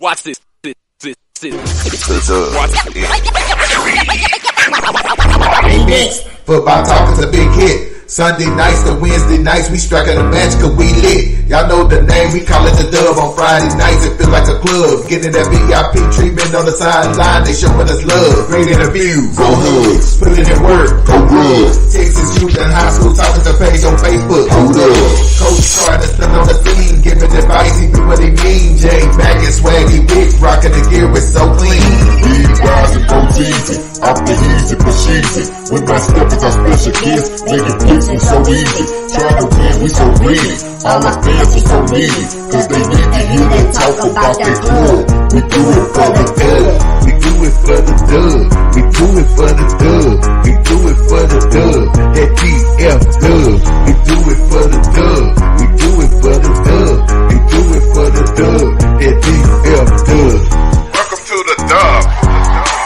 Watch this. Next, football talk is a big hit. Sunday nights to Wednesday nights, we striking a match cause we lit. Y'all know the name, we call it the Dub. On Friday nights, it feel like a club. Getting that VIP treatment on the sideline, they showing us love. Great interviews, go Hugs. Put in work, go Rubs. Texas youth and high school talking to page on Facebook, hold up. Coach Carter still on the scene, giving advice, he do what he mean. Jay back and swaggy big, rocking the gear, it's so clean. Big guys and goes easy, off the easy, push easy. With my steppers, our special kids, making picks was so easy. Trying to win, we so greedy. All our fans are so needy, cause they need to hear them talk about their club. We do it for the dub. We do it for the dub. We do it for the dub. We do it for the dub. That DF dub. We do it for the dub. We do it for the dub. We do it for the dub. That DF dub. Welcome to the Dub,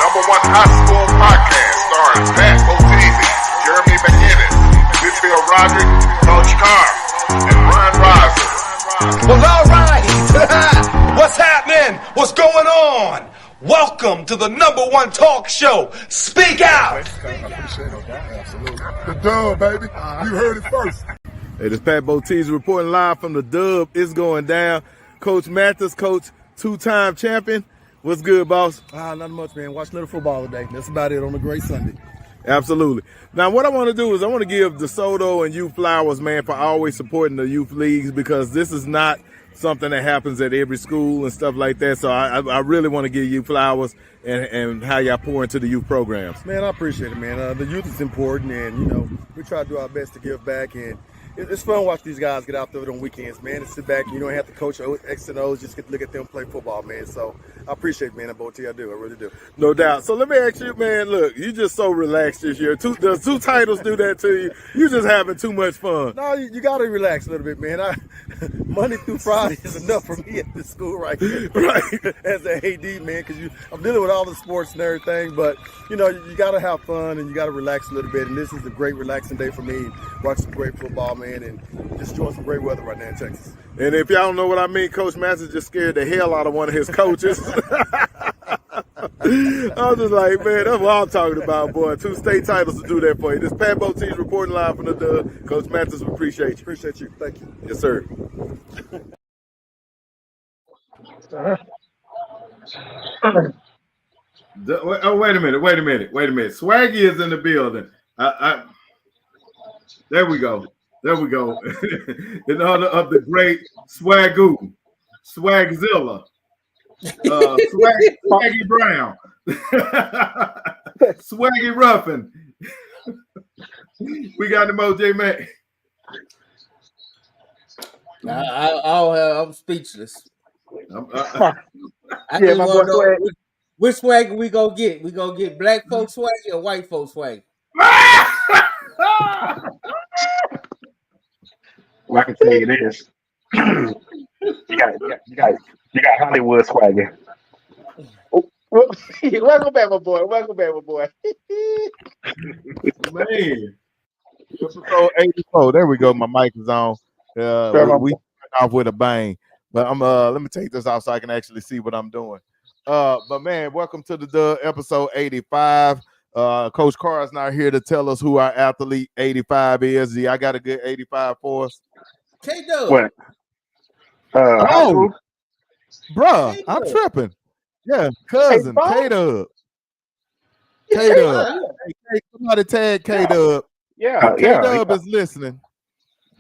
number one high school podcast starring Pat Botese, Jeremy McInnes, Whitfield Roderick, Coach Carr, and Ryan Riser. Well, all right. What's happening? What's going on? Welcome to the number one talk show. Speak out. The Dub, baby. You heard it first. Hey, this is Pat Botese reporting live from the Dub. It's going down. Coach Mathis, coach, two-time champion. What's good, boss? Not much, man. Watch little football today. That's about it on a great Sunday. Absolutely. Now, what I want to do is I want to give DeSoto and you flowers, man, for always supporting the youth leagues, because this is not something that happens at every school and stuff like that. So I really want to give you flowers and how y'all pour into the youth programs. Man, I appreciate it, man. The youth is important, and, you know, we try to do our best to give back, and it's fun to watch these guys get out there on weekends, man, and sit back. You don't have to coach X and O's, just get to look at them play football, man. So I appreciate it, man, at Boti. I do. I really do. No doubt. So let me ask you, man, look, you just so relaxed this year. Does two titles do that to you? You just having too much fun. No, you got to relax a little bit, man. Monday through Friday is enough for me at this school right here. Right. As an AD, man, because I'm dealing with all the sports and everything. But, you know, you got to have fun and you got to relax a little bit. And this is a great relaxing day for me. Watch some great football, man, and just enjoying some great weather right now in Texas. And if y'all don't know what I mean, Coach Masters just scared the hell out of one of his coaches. I was just like, man, that's what I'm talking about, boy. 2 state titles to do that for you. This is Pat Botese reporting live from the Dub. Coach Masters, we appreciate you. Appreciate you. Thank you. Yes, sir. Oh, wait a minute. Swaggy is in the building. There we go. In honor of the great Swagoo, Swagzilla, Swaggy Brown, Swaggy Ruffin. We got the Moj Mac. I'm speechless. I Yeah, just my want to boy know which swag we gonna get. We gonna get black folks swag or white folks swag? Well, I can tell you this. you got Hollywood swagger. Oh, welcome back, my boy. Man. Episode 84. There we go. My mic is on. We start off with a bang. But let me take this off so I can actually see what I'm doing. But man, welcome to the episode 85. Coach Carr is not here to tell us who our athlete 85 is. I got a good 85 for us. K-Dub. What? Bruh, I'm tripping. Yeah, cousin, K-Dub. K-Dub. Hey, somebody tag K-Dub. Yeah, K-Dub is listening.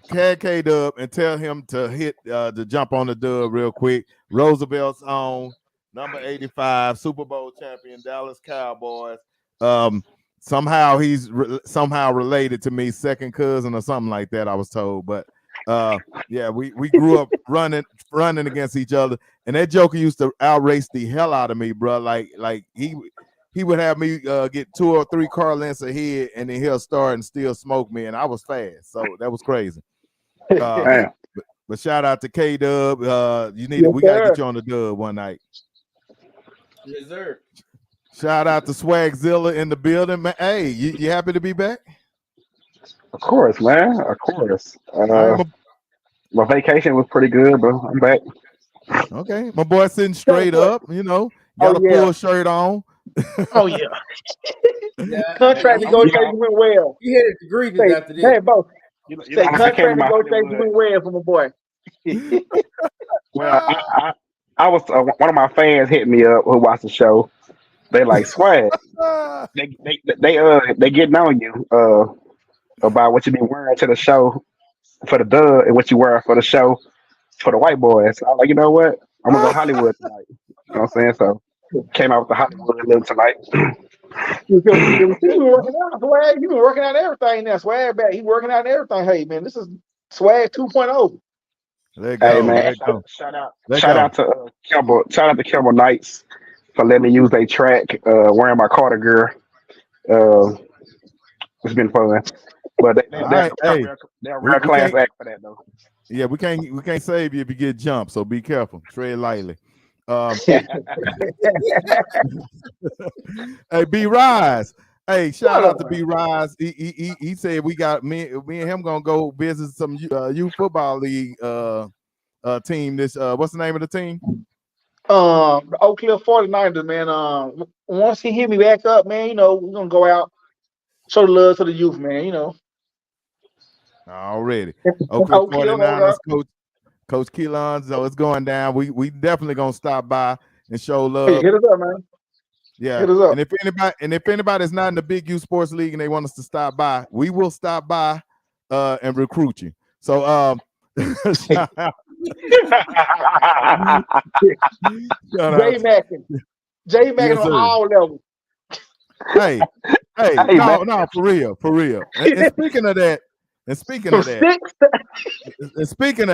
Tag K-Dub and tell him to hit to jump on the dub real quick. Roosevelt's on, number 85, Super Bowl champion, Dallas Cowboys. Somehow he's somehow related to me, second cousin or something like that, I was told. But yeah, we grew up running against each other, and that joker used to outrace the hell out of me, bro. Like he would have me get 2 or 3 car lengths ahead, and then he'll start and still smoke me, and I was fast, so that was crazy. But shout out to K-Dub. We gotta get you on the dub one night. Yes, sir. Shout out to Swagzilla in the building, man. Hey, you happy to be back? Of course, man. Of course. My vacation was pretty good, bro. I'm back. Okay, my boy sitting straight up. You know, got a full shirt on. Oh yeah. Yeah, Contract negotiations went well. He had a grievance after this. Hey, both. You know, Say I contract came to my negotiations went well for my boy. Well, I was one of my fans hit me up who watched the show. They like swag. They getting on you about what you been wearing to the show for the dub and what you wear for the show for the white boys. So I'm like, you know what? I'm gonna go Hollywood tonight. You know what I'm saying? So came out with the Hollywood look tonight. You been working out, swag. You been working out everything now. Swag back. He working out everything. Hey man, this is swag 2.0. Let go. Hey man, shout out to Campbell. Shout out to Campbell Knights for letting me use their track. Wearing my Carter gear. It's been fun. But they're a real class act for that though. Yeah, we can't save you if you get jumped. So be careful. Tread lightly. Hey, B Rise. Hey, shout out to B Rise. He said we got me and him gonna go visit some youth football league team. This what's the name of the team? The Oak Cliff 49ers, man. Once he hit me back up, man, you know, we're gonna go out, show the love to the youth, man, you know. Already. Oak Cliff 49ers Coach Keelan, so it's going down. We definitely gonna stop by and show love. Hey, hit us up, man. Yeah. Hit us up. And if anybody's not in the Big U Sports League and they want us to stop by, we will stop by and recruit you. So shout out. J Mac on all levels. Hey, no, for real. And speaking of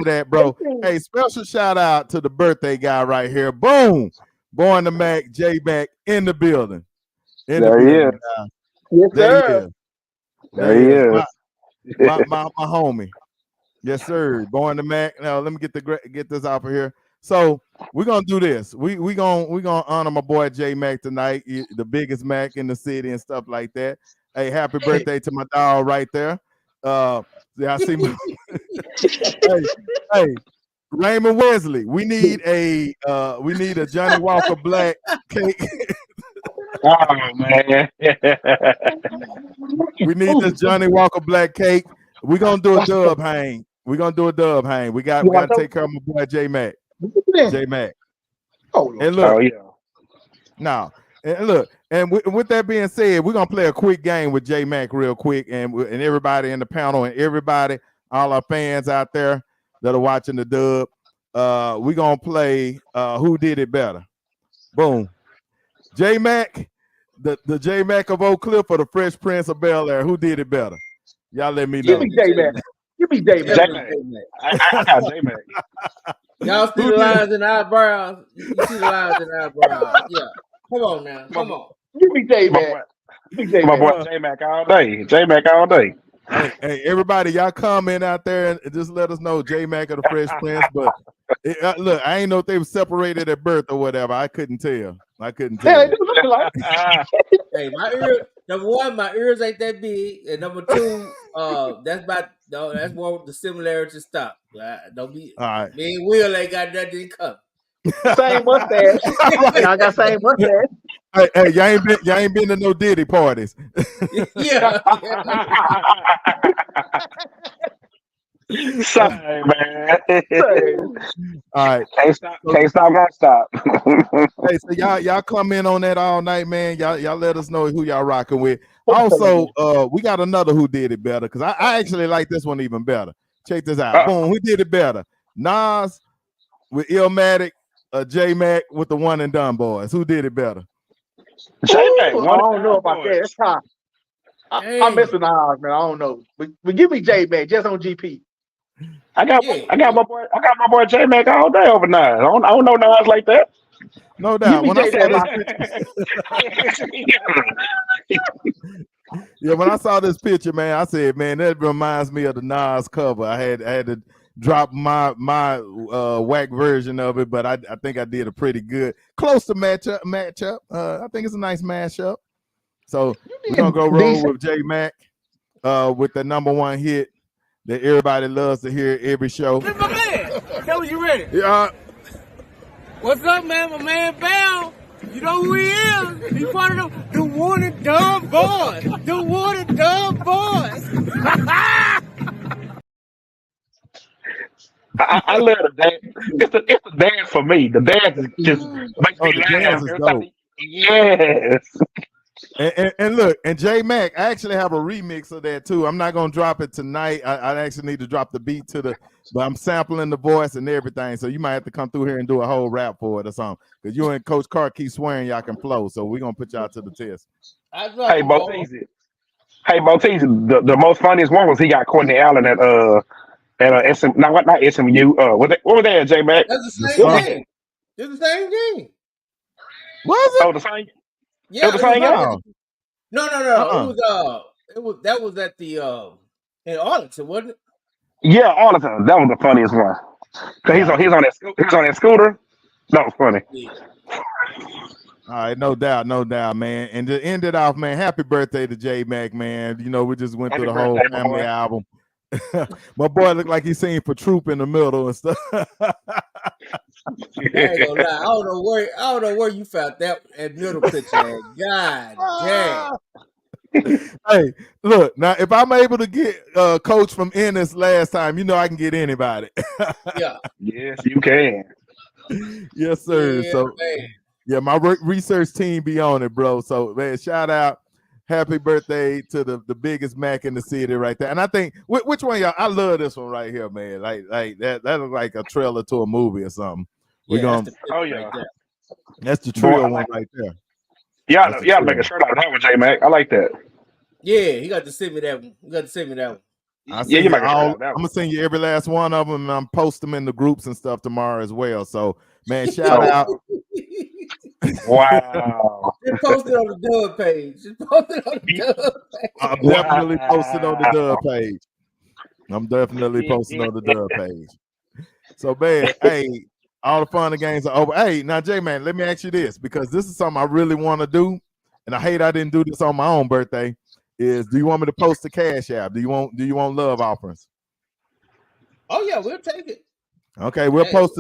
that, bro, hey, special shout out to the birthday guy right here. Boom, Born to Mac, J Mac in the building. There he is. Yes, sir. There he is. My homie. Yes, sir. Born to Mac. Now let me get this off of here. So we're gonna do this. We're gonna honor my boy J Mac tonight, the biggest Mac in the city and stuff like that. Hey, happy birthday to my dog right there. Yeah, I see. hey, Raymond Wesley. We need a Johnny Walker Black cake. Oh man. We need the Johnny Walker Black cake. We're gonna do a dub hang. We gotta take care of my boy J Mac. J Mac. And look, now, and look, and with that being said, we're gonna play a quick game with J Mac real quick, and everybody in the panel and everybody, all our fans out there that are watching the dub. We're gonna play Who Did It Better. Boom. J Mac, the J Mac of Oak Cliff or the Fresh Prince of Bel Air. Who did it better? Y'all let me know. Give me J Mac. Give me J Mac. I got J Mac. Y'all see the lines in the eyebrows? You see the lines in the eyebrows? Yeah. Come on now. Come on. Give me J Mac. My boy J Mac all day. J Mac all day. Hey, everybody, y'all comment out there and just let us know J Mac or the Fresh Prince. But look, I ain't know if they were separated at birth or whatever. I couldn't tell. Yeah, they do look alike. Hey, my ear. Number one, my ears ain't that big, and number two, that's where the similarities stop. Don't be. All right. Me and Will ain't got nothing in common. Same mustache. Y'all got same mustache. Hey, y'all ain't been to no Diddy parties. Yeah. Sorry, man. All right. Can't stop, won't stop. Hey, so y'all come in on that all night, man. Y'all let us know who y'all rocking with. Also, we got another Who Did It Better, because I actually like this one even better. Check this out. Boom, who did it better? Nas with Illmatic, J Mac with the One and Done Boys. Who did it better? J Mac. I don't know about that. It's hot. I'm missing Nas, man. I don't know. But give me J Mac just on GP. I got my boy J Mac all day over Nas. I don't know Nas like that. No doubt. When I saw this picture, man, I said, man, that reminds me of the Nas cover. I had to drop my whack version of it, but I think I did a pretty good, close to matchup. I think it's a nice mashup. So we're gonna go roll with J Mac with the #1 hit that everybody loves to hear every show. Tell me you ready. Yeah. What's up, man? My man Bell. You know who he is? He's part of the one and done boys. The one and done boys. I love the dance. It's the dance for me. The dance just makes me the laugh. dance is dope. Yes. And look, and J Mac, I actually have a remix of that too. I'm not gonna drop it tonight. I actually need to drop the beat but I'm sampling the voice and everything. So you might have to come through here and do a whole rap for it or something. Because you and Coach Carr keep swearing y'all can flow. So we're gonna put y'all to the test. Hey, Boteezy. The most funniest one was he got Courtney Allen at SM, not SMU. What was that, J Mac? That's the same game. It's the same game. Was it? Oh, the same. Yeah, it was the same game. No. It was at the in Arlington, wasn't it? Yeah, Arlington. That was the funniest one. Cause he's on that scooter. That was funny. Yeah. All right, no doubt, man. And to end it off, man, happy birthday to J Mac, man. You know, we just went through the whole family album. My boy looked like he's singing for Troop in the middle and stuff. I ain't gonna lie. I don't know where you found that middle picture at. God damn. Hey, look, now if I'm able to get Coach from Ennis last time, you know I can get anybody. Yeah. Yes, you can. Yes, sir. Yeah, so man. yeah, my research team be on it, bro. So man, shout out. Happy birthday to the biggest Mac in the city right there. And I think, which one y'all? I love this one right here, man. Like that looks like a trailer to a movie or something. We're gonna. That's the trio one right there. Yeah, make a shirt out of that one, J Mac. I like that. Yeah, he got to send me that one. I'm gonna send you every last one of them, and I'm post them in the groups and stuff tomorrow as well. So, man, shout out. Wow. Just post it on the Dub page. I'm definitely posting on the Dub page. I'm definitely posting on the Dub page. So, man, hey, all the fun and games are over. Hey, now, J-Man, let me ask you this, because this is something I really want to do, and I hate I didn't do this on my own birthday, is do you want me to post the Cash App? Do you want love offerings? Oh, yeah, we'll take it. Okay, we'll post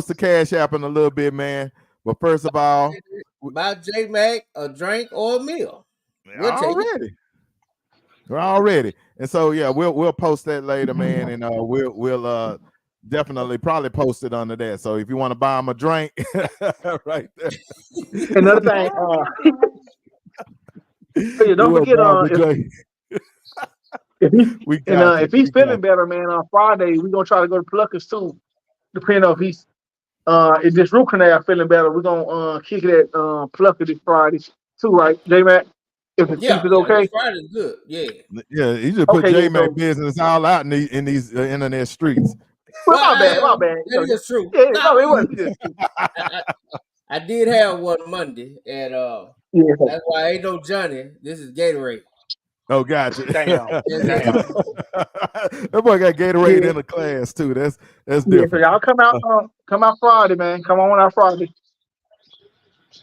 the Cash App in a little bit, man. But first of all, buy J Mac a drink or a meal. We're already. And so yeah, we'll post that later, man, and we'll definitely probably post it under that. So if you want to buy him a drink, right there. Another thing, don't forget if he's feeling better, man, on Friday we're gonna try to go to Pluckers too. Depending on if he's if this root canal feeling better, we're gonna kick it at Plucker this Friday too, right, J Mac? If it's okay. Friday's good, yeah. Yeah, you just put J Mac business all out in these internet streets. Well, my bad. That is true. Yeah, no, it wasn't. I did have one Monday, and that's why ain't no Johnny. This is Gatorade. Oh, gotcha. Damn. That boy got Gatorade in the class too. That's different. So y'all come out Friday, man. Come on out Friday.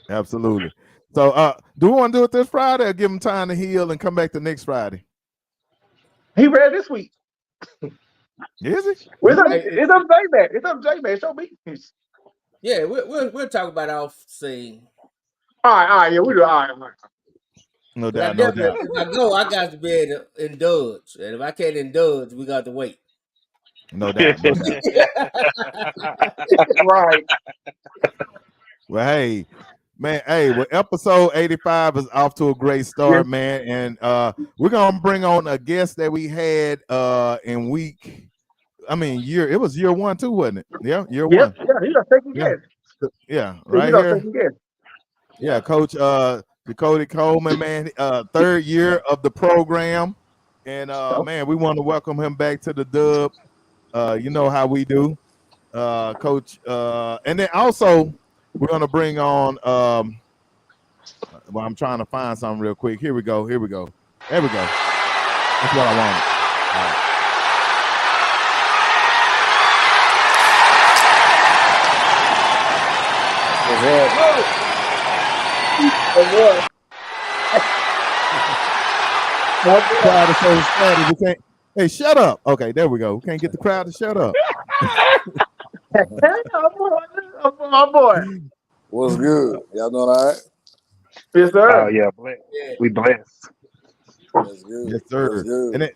Absolutely. So, do we want to do it this Friday or give him time to heal and come back the next Friday? He read this week. Is it? It's up J-Mac. It's up J-Mac. Show me. Yeah, we'll talk about our scene. All right. Yeah, we do. All right. No doubt. If I go, I got to be able to indulge, and if I can't indulge, we got to wait. No doubt. Right. Well, hey, man. Hey, well, episode 85 is off to a great start, man. And we're gonna bring on a guest that we had in year. It was year 1 too, wasn't it? Yeah, year 1. Yeah, he's a second guest. Yeah, right here. Yeah, Coach Jacody Coleman, man. 3rd year of the program, and man, we want to welcome him back to the Dub. You know how we do, Coach. And then also we're gonna bring on. Well, I'm trying to find something real quick. Here we go. There we go. That's what I wanted. All right. Crowd is so excited. We can't. Hey, shut up. Okay, there we go. We can't get the crowd to shut up. My boy. What's good? Y'all doing all right? Yes, sir. Yeah, we blessed. That's good. Yes, That's sir. good. And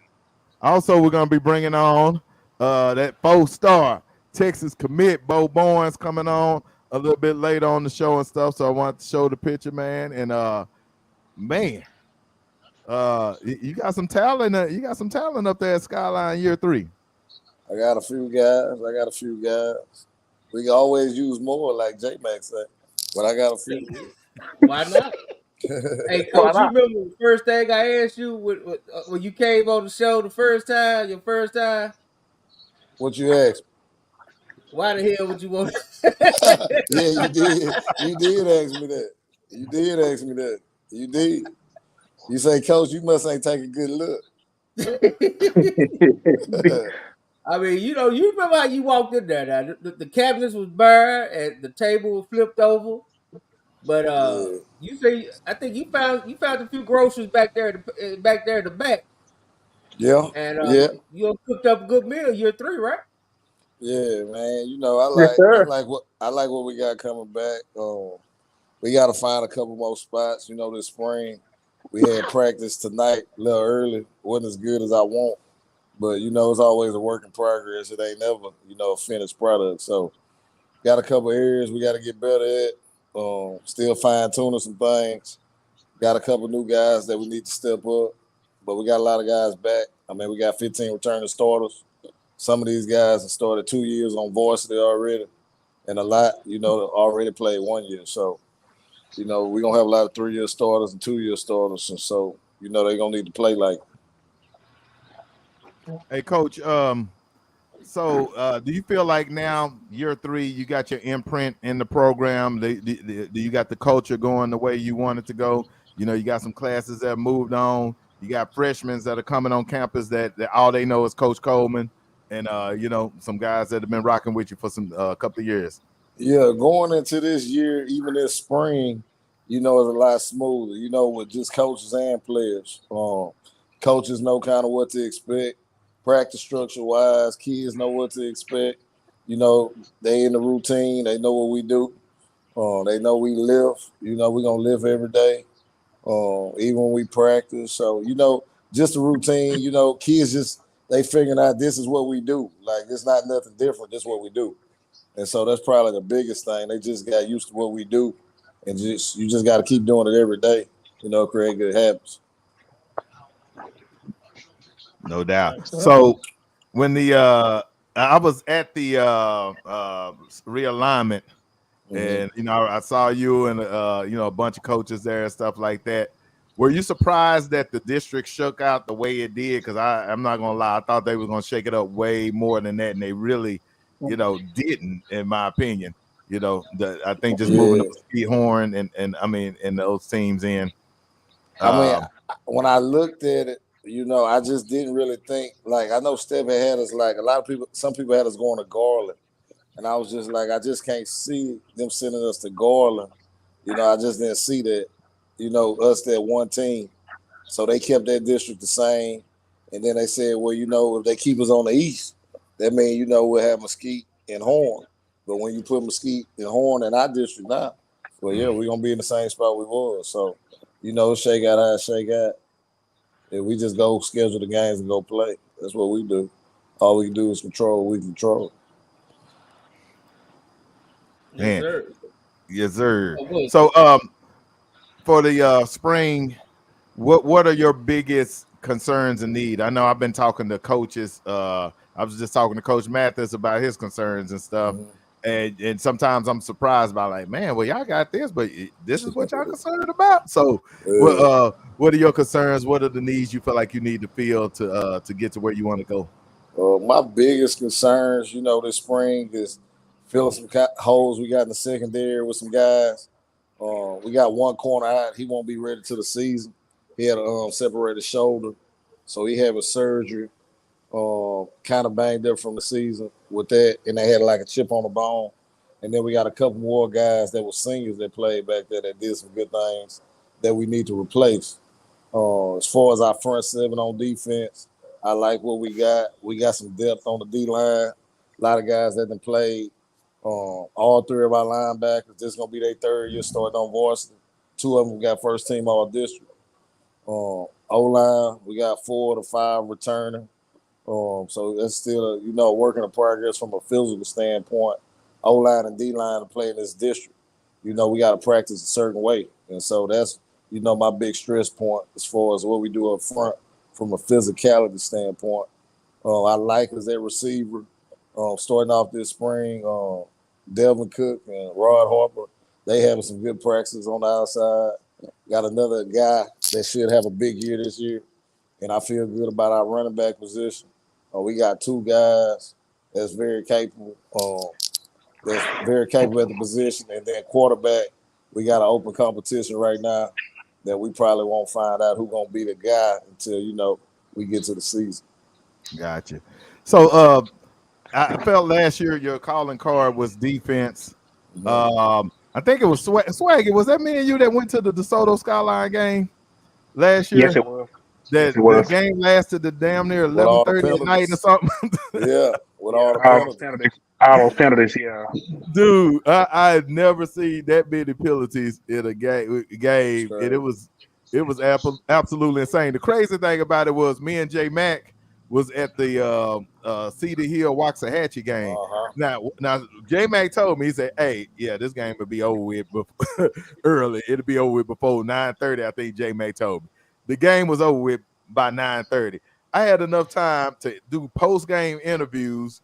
also we're gonna be bringing on that 4-star Texas commit Bo Barnes coming on a little bit later on the show and stuff. So I want to show the picture, man. And man, you got some talent. You got some talent up there at Skyline year 3. I got a few guys. We can always use more, like J Max said. But I got a few. Why not? Hey, Why Coach, you not? remember the first thing I asked you when you came on the show the first time, your first time? What you asked? Why the hell would you want? Yeah, you did. You did ask me that. You did ask me that. You did. You say, Coach, you must ain't take a good look. I mean, you remember how you walked in there. Now, the cabinets was bare and the table was flipped over. But Yeah. you say I think you found a few groceries back there in the back, Yeah. and Yeah. you cooked up a good meal year 3, right? Yeah, man. You know, I Yes, sir. like what we got coming back. We got to find a couple more spots. You know, this spring we had practice tonight a little early. Wasn't as good as I want, but you know, it's always a work in progress. It ain't never, a finished product. So, got a couple areas we got to get better at. Still fine tuning some things. Got a couple new guys that we need to step up, but we got a lot of guys back. I mean, we got 15 returning starters. Some of these guys have started 2 years on varsity already, and a lot, already played 1 year. So, we're going to have a lot of 3-year starters and 2-year starters. And so, they're going to need to play like. Hey, Coach. So do you feel like now year 3 you got your imprint in the program? Do you got the culture going the way you want it to go? You got some classes that moved on. You got freshmen that are coming on campus that all they know is Coach Coleman, and some guys that have been rocking with you for some couple of years. Yeah, going into this year, even this spring, is a lot smoother. With just coaches and players. Coaches know kind of what to expect. Practice structure wise, kids know what to expect. They in the routine. They know what we do. They know we live. We're gonna live every day. Even when we practice. So, just the routine, kids they figuring out this is what we do. Like, it's not nothing different. This is what we do. And so that's probably the biggest thing. They just got used to what we do. And you just got to keep doing it every day, create good habits. No doubt. So when I was at the realignment, and I saw you and a bunch of coaches there and stuff like that. Were you surprised that the district shook out the way it did? Because I'm not gonna lie, I thought they were gonna shake it up way more than that, and they really, didn't, in my opinion. I think just moving the speed horn and I mean, and those teams in. I mean, when I looked at it, I just didn't really think, like, I know Steph had us, like, some people had us going to Garland. And I was just like, I just can't see them sending us to Garland. I just didn't see that, us that one team. So they kept that district the same. And then they said, well, if they keep us on the east, that means, we'll have Mesquite and Horn. But when you put Mesquite and Horn in our district now, well, yeah, we're going to be in the same spot we was. So, shake out how it shake out. If we just go schedule the games and go play, that's what we do. All we do is control what we control. Yes, sir. Yes, sir. So, for the spring, what are your biggest concerns and need? I know I've been talking to coaches. I was just talking to Coach Mathis about his concerns and stuff. And sometimes I'm surprised by, like, man, well, y'all got this, but this is what y'all concerned about. So, what are your concerns? What are the needs you feel like you need to fill to get to where you want to go? My biggest concerns, this spring is filling some holes we got in the secondary with some guys. We got one corner out. He won't be ready till the season. He had a separated shoulder, so he had a surgery. Kind of banged up from the season with that, and they had like a chip on the bone. And then we got a couple more guys that were seniors that played back there that did some good things that we need to replace. As far as our front seven on defense, I like what we got. We got some depth on the D line. A lot of guys that done played All three of our linebackers, this is gonna be their third year starting on varsity. Two of them got first team all district. O-line, we got 4 to 5 returning. So that's still a work in progress from a physical standpoint. O-line and D-line to play in this district. We got to practice a certain way, and so that's my big stress point as far as what we do up front from a physicality standpoint. I like as their receiver starting off this spring. Delvin Cook and Rod Harper, they having some good practices on the outside. Got another guy that should have a big year this year, and I feel good about our running back position. We got 2 guys that's very capable. That's very capable at the position, and then quarterback, we got an open competition right now that we probably won't find out who's gonna be the guy until we get to the season. Gotcha. So I felt last year your calling card was defense. I think it was Swaggy. Was that me and you that went to the DeSoto Skyline game last year? Yes, it was. That game lasted to damn near 11:30 at night or something. Yeah, with all the penalties. All those penalties, yeah. Dude, I had never seen that many penalties in a game, and it was absolutely insane. The crazy thing about it was me and J Mac was at the Cedar Hill Waxahachie game. Now J Mac told me, he said, "Hey, yeah, this game will be over with early. It'll be over with before 9:30." I think J Mac told me the game was over with by 9:30. I had enough time to do post game interviews,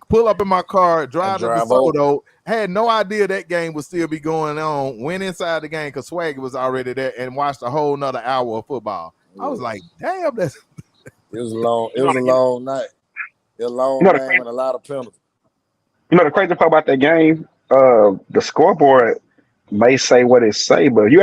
pull up in my car, drive to DeSoto. Had no idea that game would still be going on. Went inside the game because Swaggy was already there and watched a whole nother hour of football. I was like, damn, that's it was a long night. It was a long game and a lot of penalties. The crazy part about that game, the scoreboard may say what it say, but you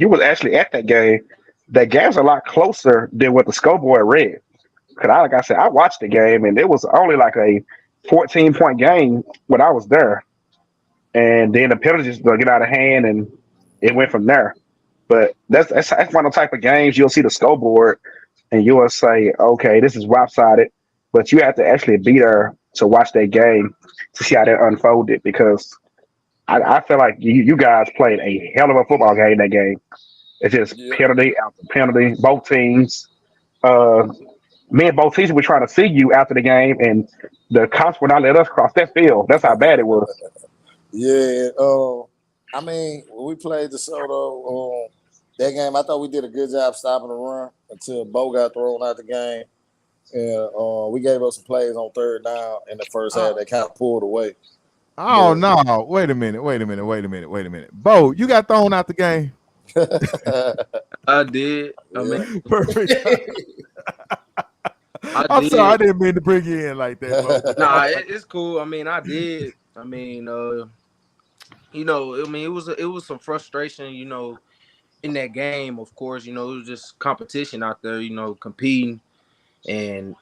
was actually at that game. That game's a lot closer than what the scoreboard read. Because like I said, I watched the game and it was only like a 14-point game when I was there. And then the penalties just get out of hand and it went from there. But that's one of the type of games you'll see the scoreboard and you will say, okay, this is lopsided. But you have to actually be there to watch that game to see how that unfolded, because I feel like you guys played a hell of a football game that game. It's just penalty after penalty, both teams. Me and both teams were trying to see you after the game, and the cops would not let us cross that field. That's how bad it was. Yeah. I mean, when we played DeSoto, that game, I thought we did a good job stopping the run until Bo got thrown out the game. And we gave up some plays on third down in the first half that kind of pulled away. Oh, no. Wait a minute. Bo, you got thrown out the game. I did. I mean, perfect. I'm sorry, I didn't mean to bring you in like that. Nah, it's cool. I mean, I did. I mean, it was some frustration, in that game. Of course, it was just competition out there, competing, and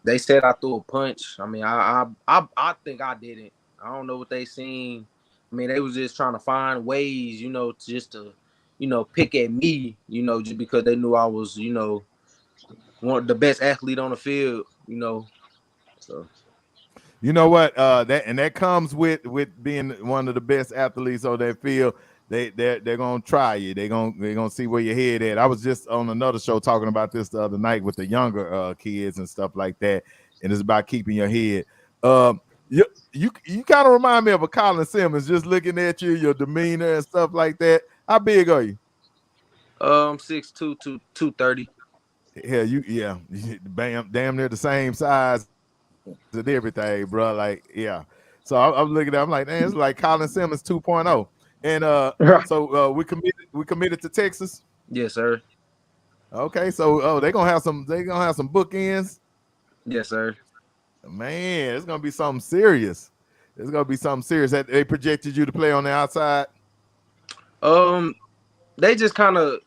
they said I threw a punch. I mean, I think I didn't. I don't know what they seen. I mean, they was just trying to find ways, to pick at me, just because they knew I was, one of the best athlete on the field, So, you know what? That comes with being one of the best athletes on that field. They're gonna try you. They're gonna see where your head at. I was just on another show talking about this the other night with the younger kids and stuff like that, and it's about keeping your head. You kind of remind me of a Colin Simmons, just looking at you, your demeanor and stuff like that. How big are you? 6'2", 230. Yeah, damn near the same size and everything, bro. Like, yeah. So I'm looking at, I'm like, man, it's like Colin Simmons 2.0. And so we committed to Texas. Yes, sir. Okay, so they're gonna have some bookends. Yes, sir. Man, it's gonna be something serious. It's gonna be something serious. That they projected you to play on the outside. They just kind of,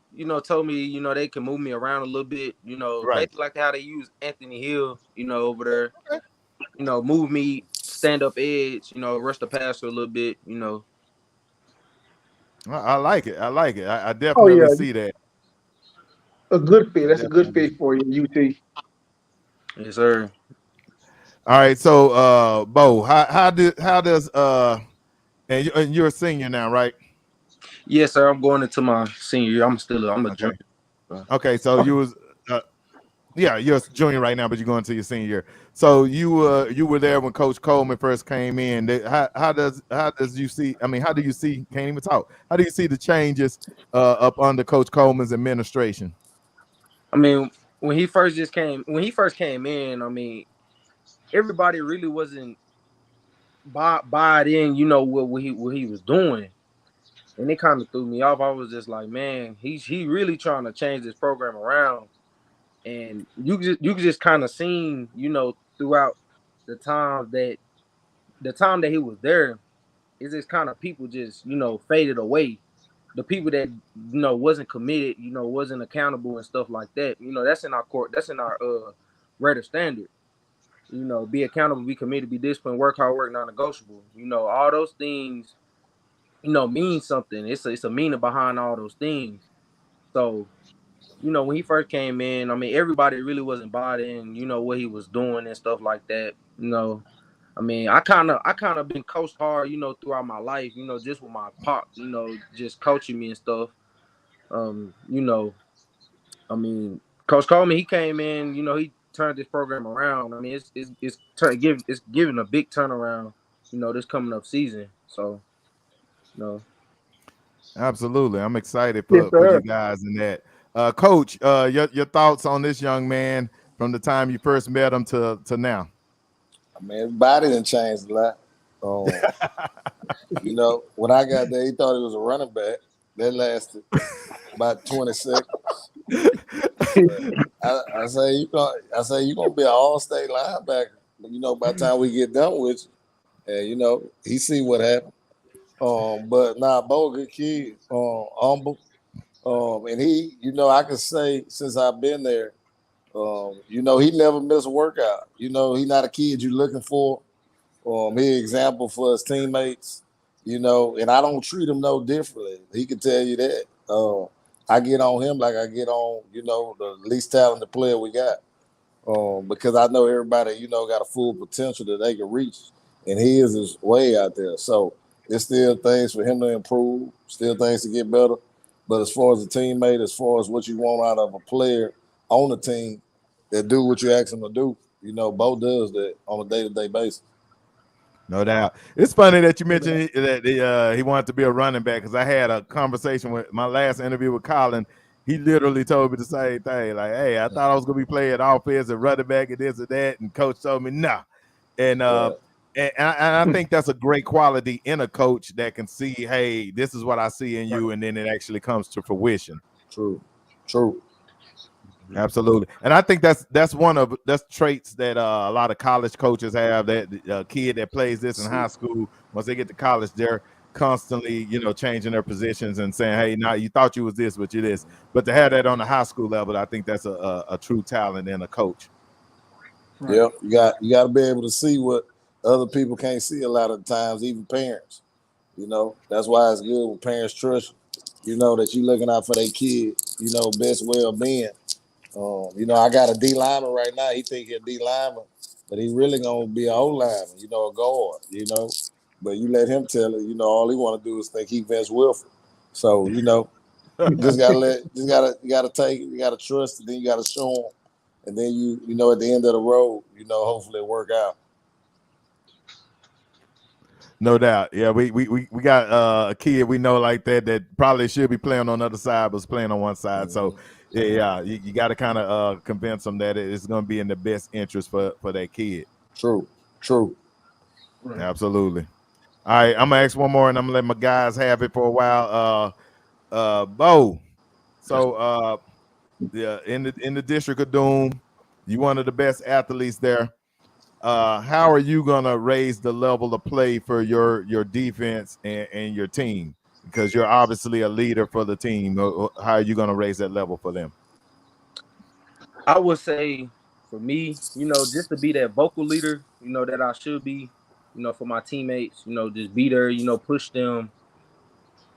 told me, they can move me around a little bit, right. Basically like how they use Anthony Hill, over there, okay. Move me, stand up edge, rush the passer a little bit, I like it. I definitely see that. A good fit. That's a good fit for you, UT. Yes, sir. All right, so Bo, how does and you're a senior now, right? Yes, sir. I'm going into my senior year. I'm a Okay. junior. So. Okay, so you was yeah, you're a junior right now, but you're going to your senior year. So you were there when Coach Coleman first came in. How does you see? I mean, how do you see? Can't even talk. How do you see the changes up under Coach Coleman's administration? I mean, when he first came in, I mean, everybody really wasn't bought in, what he was doing. And it kind of threw me off. I was just like, man, he really trying to change this program around. And you could just kind of seen, throughout the time that he was there, it's just kind of people just, faded away. The people that wasn't committed, wasn't accountable and stuff like that. That's in our court. That's in our rate standard. Be accountable, be committed, be disciplined, work hard, work non-negotiable. All those things, mean something. It's a meaning behind all those things. So, when he first came in, I mean, everybody really wasn't bought in, what he was doing and stuff like that. I mean, I kind of been coached hard, throughout my life, just with my pop, just coaching me and stuff. Um, you know, I mean, Coach Coleman, he came in, he turned this program around. I mean, it's giving a big turnaround, this coming up season. So, you know. Absolutely, I'm excited Yes, for you sir. guys in that. Coach, your thoughts on this young man from the time you first met him to now? I mean, his body didn't change a lot. When I got there, he thought he was a running back. That lasted about 20 seconds. But I say you gonna be an all-state linebacker. By the time we get done with you, and he see what happened. But nah, Bo, good kid, humble. And he, I can say since I've been there, he never missed a workout. He not a kid you're looking for. He example for his teammates. And I don't treat him no differently. He can tell you that. I get on him like I get on, the least talented player we got. Because I know everybody, got a full potential that they can reach, and he is way out there. So there's still things for him to improve, still things to get better. But as far as a teammate, as far as what you want out of a player on the team that do what you ask them to do, Bo does that on a day-to-day basis. No doubt. It's funny that you mentioned that he wanted to be a running back because I had a conversation with my last interview with Colin. He literally told me the same thing. Like, hey, I thought I was gonna be playing offense and running back and this and that, and coach told me nah. And Right. I think that's a great quality in a coach that can see, hey, this is what I see in you, and then it actually comes to fruition. True. Absolutely, and I think that's traits that a lot of college coaches have. That kid that plays this in high school, once they get to college, they're constantly, changing their positions and saying, "Hey, now you thought you was this, but you're this." But to have that on the high school level, I think that's a true talent in a coach. Right. Yep, you got to be able to see what other people can't see a lot of times, even parents. That's why it's good when parents trust you. That you looking out for their kid. Best well-being. I got a D lineman right now. He think he's a D lineman, but he really gonna be an O lineman. A guard. But you let him tell it. All he want to do is think he Vince Wilfork. So just gotta take it. You gotta trust it. Then you gotta show him, and then at the end of the road, hopefully it work out. No doubt. Yeah, we got a kid we know like that probably should be playing on the other side, but is playing on one side. So yeah, you got to kind of convince them that it's going to be in the best interest for that kid. True. Right. Absolutely. All right, I'm gonna ask one more, and I'm gonna let my guys have it for a while. Bo. So yeah, in the District of Doom, you one of the best athletes there. How are you gonna raise the level of play for your defense and your team? Because you're obviously a leader for the team. How are you gonna raise that level for them? I would say for me, just to be that vocal leader, that I should be, for my teammates, just be there, push them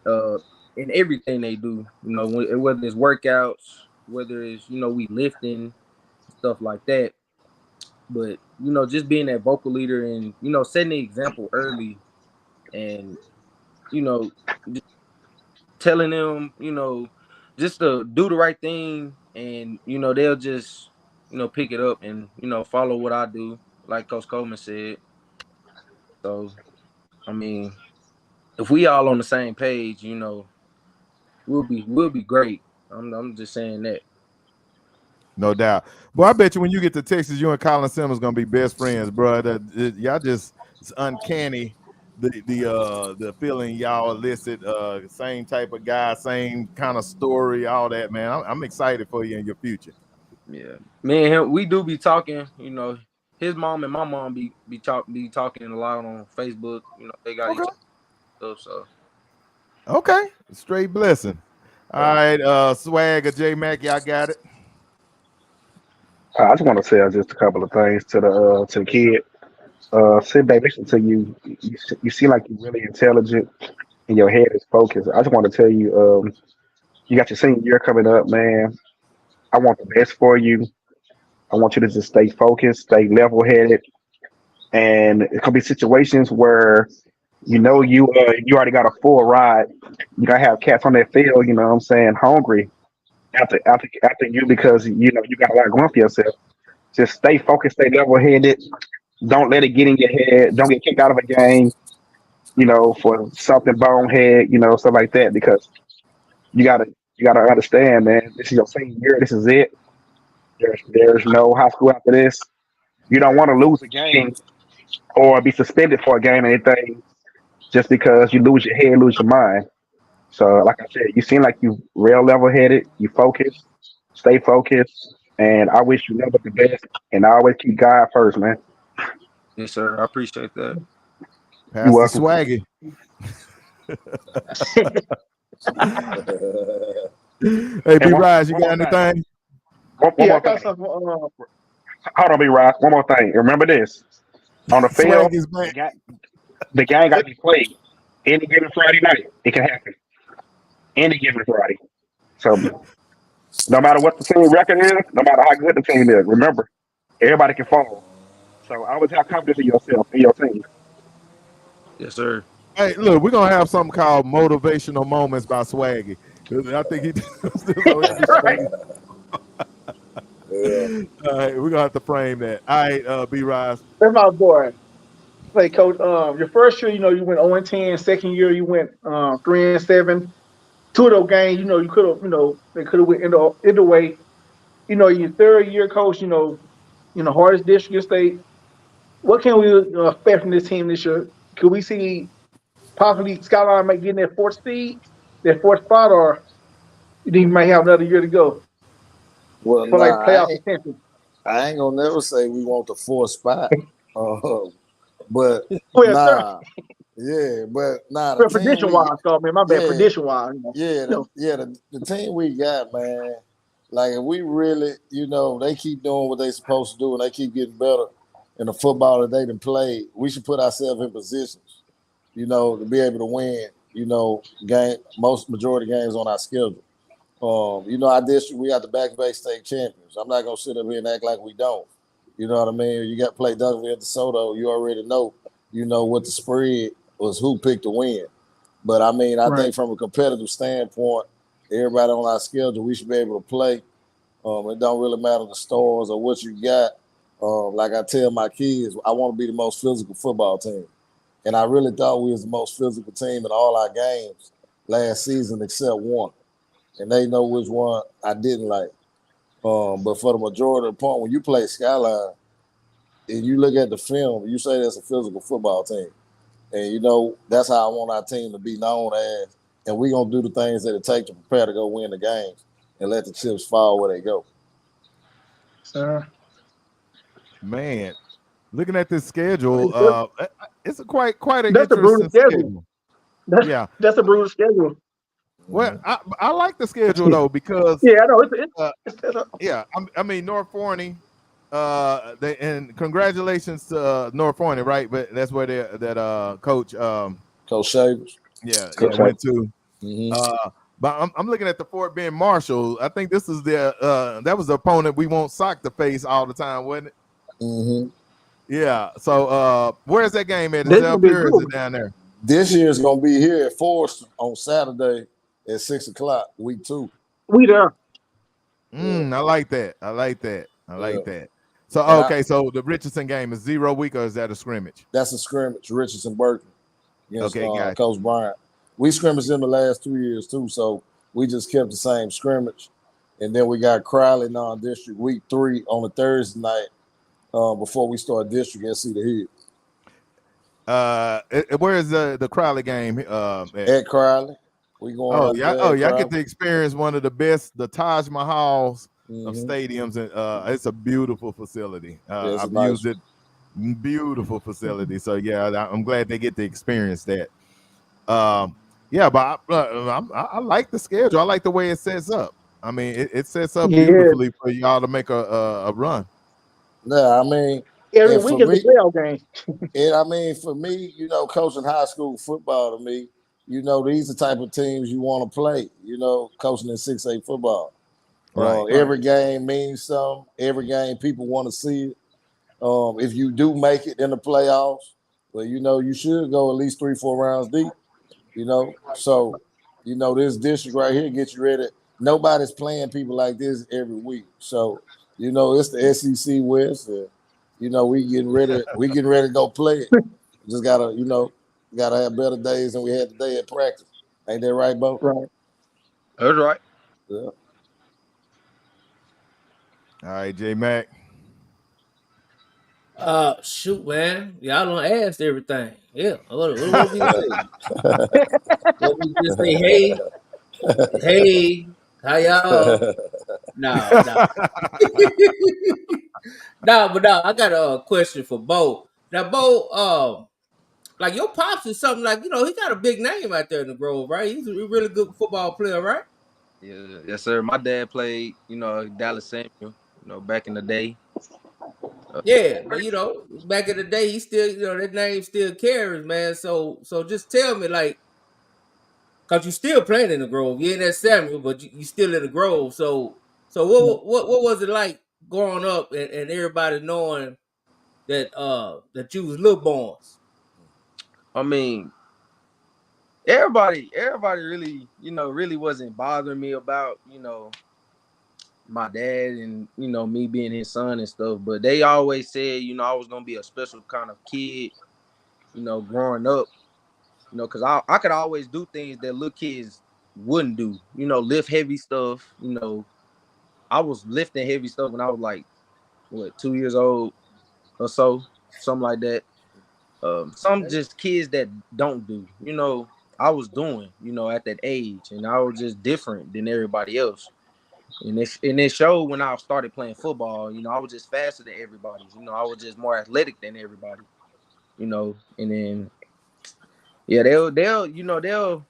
in everything they do, whether it's workouts, whether it's, we lifting, stuff like that. But just being that vocal leader and setting the example early, and just telling them just to do the right thing, and they'll just pick it up and follow what I do, like Coach Coleman said. So I mean, if we all on the same page, we'll be great. I'm just saying that. No doubt. Boy, I bet you when you get to Texas, you and Colin Simmons gonna be best friends, bro. Y'all just, it's uncanny the feeling y'all elicit. Same type of guy, same kind of story, all that, man. I'm excited for you in your future. Yeah, me and him, we do be talking. His mom and my mom be talking a lot on Facebook. They got each other stuff. So okay, straight blessing. All right, Swag or J Mac, y'all got it. I just want to say just a couple of things to the kid. Sit back, listen to you. You seem like you're really intelligent, and your head is focused. I just want to tell you, you got your senior year coming up, man. I want the best for you. I want you to just stay focused, stay level headed, and it could be situations where you already got a full ride. You gotta have cats on that field. You know what I'm saying? Hungry after you because you got a lot going for yourself. Just stay focused, stay level headed. Don't let it get in your head. Don't get kicked out of a game. For something bonehead. Stuff like that because you gotta understand, man. This is your senior year. This is it. There's no high school after this. You don't want to lose a game or be suspended for a game or anything just because you lose your head, lose your mind. So, like I said, you seem like you real level headed. You focus, stay focused, and I wish you nothing but the best. And I always keep God first, man. yes, sir. I appreciate that. Pastor welcome. Swaggy. Hey, B. Rise, you got anything? One Yeah, I more got thing. something. Hold on, B. Rise. One more thing. Remember this: on the field, Swaggy's back. the game got to be played. Any given Friday night, it can happen. Any given Friday. So, no matter what the team record is, no matter how good the team is, remember, everybody can fall. So, always have confidence in yourself and your team. Yes, sir. Hey, look, we're gonna have something called motivational moments by Swaggy. I think he does this on every show. Yeah. All right, we're gonna have to frame that. All right, B. Rise. That's my boy. Hey, Coach. Your first year, you went 0-10. Second year, you went 3-7. Two of those games, you could have, they could have went either way. Your third year, Coach. Hardest district in state. What can we expect from this team this year? Could we see possibly Skyline might get in that fourth seed, that fourth spot, or you think you might have another year to go Well, for like nah, playoff contention? I ain't gonna never say we want the fourth spot. But Well, sir. nah, yeah, but nah, the Well, team prediction wise, man, my bad. yeah, Prediction wise, the team we got, man. Like if we really, they keep doing what they supposed to do and they keep getting better in the football that they done played, we should put ourselves in positions, to be able to win, majority games on our schedule. Our district, we got the back-to-back state champions. I'm not gonna sit up here and act like we don't. You know what I mean? You got to play Duncanville and DeSoto. You already know, what the spread was, who picked to win. But I mean, I think from a competitive standpoint, everybody on our schedule, we should be able to play. It don't really matter the stars or what you got. Like I tell my kids, I want to be the most physical football team. And I really thought we was the most physical team in all our games last season except one. And they know which one I didn't like. But for the majority of the point, when you play Skyline and you look at the film, you say that's a physical football team. And, that's how I want our team to be known as. And we're going to do the things that it takes to prepare to go win the games and let the chips fall where they go. Man, looking at this schedule, it's quite an that's a brutal interesting schedule. That's a brutal schedule. Well, I like the schedule though because I know I mean North Forney, and congratulations to North Forney, right? But that's where Coach Shavers, went to. Mm-hmm. But I'm looking at the Fort Bend Marshall. I think this is that was the opponent we want Sock to face all the time, wasn't it? Mm-hmm. Yeah. So where's that game at? Is That's it gonna up be here or is good. it down there? This year's gonna be here at Forest on Saturday at 6:00, week 2. We there. Yeah, I like that. I like that. I yeah. like that. So And okay, so the Richardson game is 0 week or is that a scrimmage? that's a scrimmage, Richardson Burton against Okay, gotcha. Coach Bryant. We scrimmaged them the last 2 years too, so we just kept the same scrimmage. And then we got Crowley non-district week 3 on a Thursday night before we start district at Cedar Hill. Where is the Crowley game? At Crowley. We going out there. Y'all get to experience one of the best, the Taj Mahals of Mhm. stadiums, and it's a beautiful facility. Yeah, it's a I've nice used it. Beautiful facility. So yeah, I'm glad they get to experience that. Yeah, but I like the schedule. I like the way it sets up. I mean, it sets up Yeah. beautifully for y'all to make a run. Yeah, I mean, Every and week for is a me, playoff game. and I mean, for me, you know, coaching high school football to me, you know, these are the type of teams you want to play, you know, coaching in 6A football. Right. Every game means something. Every game people want to see it. If you do make it in the playoffs, well, you know, you should go at least 3-4 rounds deep, you know. So, you know, this district right here gets you ready. Nobody's playing people like this every week. So, you know, it's the SEC West. And, you know, we getting ready to go play it. Just gotta, you know, gotta have better days than we had today at practice. Ain't that right, Bo? Right. That's right. Yeah. All right, J Mac. Shoot, man. Y'all don't ask everything. Yeah. What we say? What we just say, hey, how y'all? No. No, I got a question for Bo. Now, Bo, like your pops is something like, you know, he got a big name out there in the Grove, right? He's a really good football player, right? Yeah, yes, sir. My dad played, you know, Dallas Samuel, you know, back in the day. Yeah, but you know, back in the day, he still, you know, that name still carries, man. So just tell me, like, cause you still playing in the Grove. You ain't at Samuel, but you still in the Grove. So what was it like growing up and everybody knowing that that you was little boys? I mean, everybody really, you know, really wasn't bothering me about, you know, my dad and, you know, me being his son and stuff. But they always said, you know, I was gonna be a special kind of kid, you know, growing up. You know, because I could always do things that little kids wouldn't do. You know, lift heavy stuff. You know, I was lifting heavy stuff when I was like, what, 2 years old or so, something like that. Some just kids that don't do. You know, I was doing, you know, at that age, and I was just different than everybody else. And it showed when I started playing football. You know, I was just faster than everybody. You know, I was just more athletic than everybody. You know, and then yeah, they'll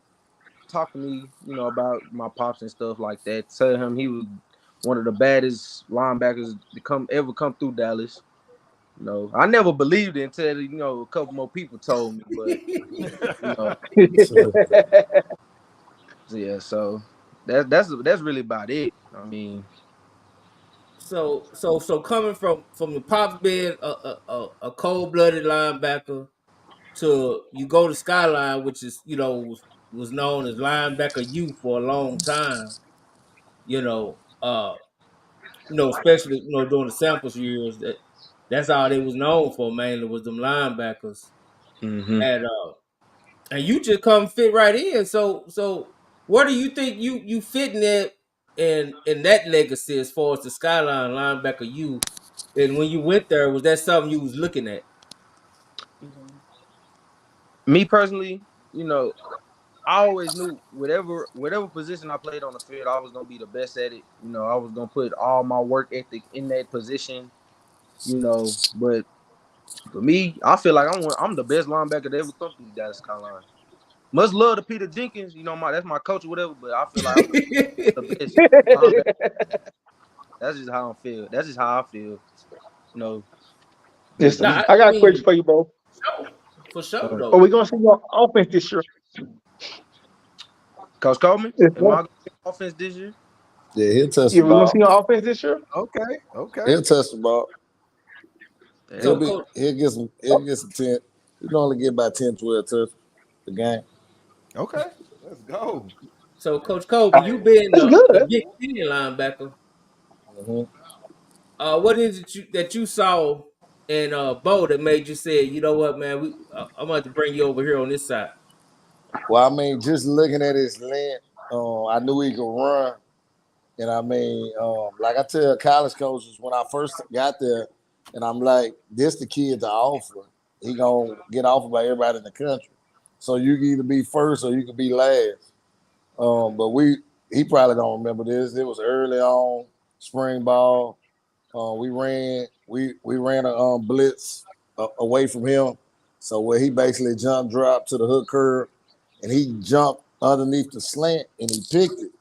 talk to me, you know, about my pops and stuff like that. Tell him he was one of the baddest linebackers to ever come through Dallas. You know, I never believed it until, you know, a couple more people told me. But you know, yeah. So that's really about it. I mean, So coming from the pops being a cold blooded linebacker to you go to Skyline, which is, you know, was known as linebacker U for a long time. You know, especially, you know, during the samples years, that's all they was known for mainly was them linebackers. mm-hmm. And you just come fit right in. So where do you think you fitting it in that legacy as far as the Skyline linebacker U? And when you went there, was that something you was looking at? Me personally, you know, I always knew whatever position I played on the field, I was gonna be the best at it. You know, I was gonna put all my work ethic in that position. You know, but for me, I feel like I'm the best linebacker to ever come through Dallas Skyline. Much love to Peter Jenkins, you know, that's my coach or whatever, but I feel like I'm the best linebacker. That's just how I feel. That's just how I feel. You know, just Listen, me. I got a question for you, Bo. For sure, Are though. we gonna see your offense this year? Coach Coleman, Yes, am I sir. going to be offense this year? Yeah, he'll test Yeah, the we're gonna ball. see your offense this year. Okay. He'll test the ball. So, He'll get some 10. He can only get about 10, 12 touches a game. Okay, let's go. So, Coach Kobe, you being That's the good. Big Ten linebacker, Mm-hmm. what is it that you saw in Bo that made you say, you know what, man, I'm going to bring you over here on this side? Well, I mean, just looking at his length, I knew he could run. And I mean, like I tell college coaches when I first got there, and I'm like, this the kid to offer. He gonna get offered by everybody in the country. So you can either be first or you can be last. But he probably don't remember this. It was early on spring ball. We ran a blitz away from him. So where he basically jump drop to the hook curve, and he jumped underneath the slant and he picked it.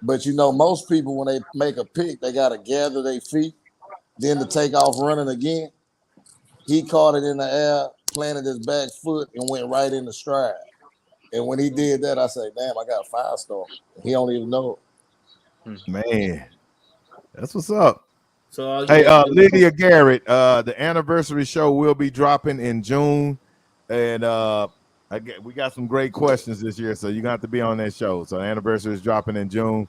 But you know, most people when they make a pick, they gotta gather their feet, then to take off running again. He caught it in the air, planted his back foot, and went right in the stride. And when he did that, I said, "Damn, I got a 5-star." He don't even know it. Man, that's what's up. So Hey, Lydia Garrett, the anniversary show will be dropping in June, and we got some great questions this year, so you're gonna have to be on that show. So the anniversary is dropping in June.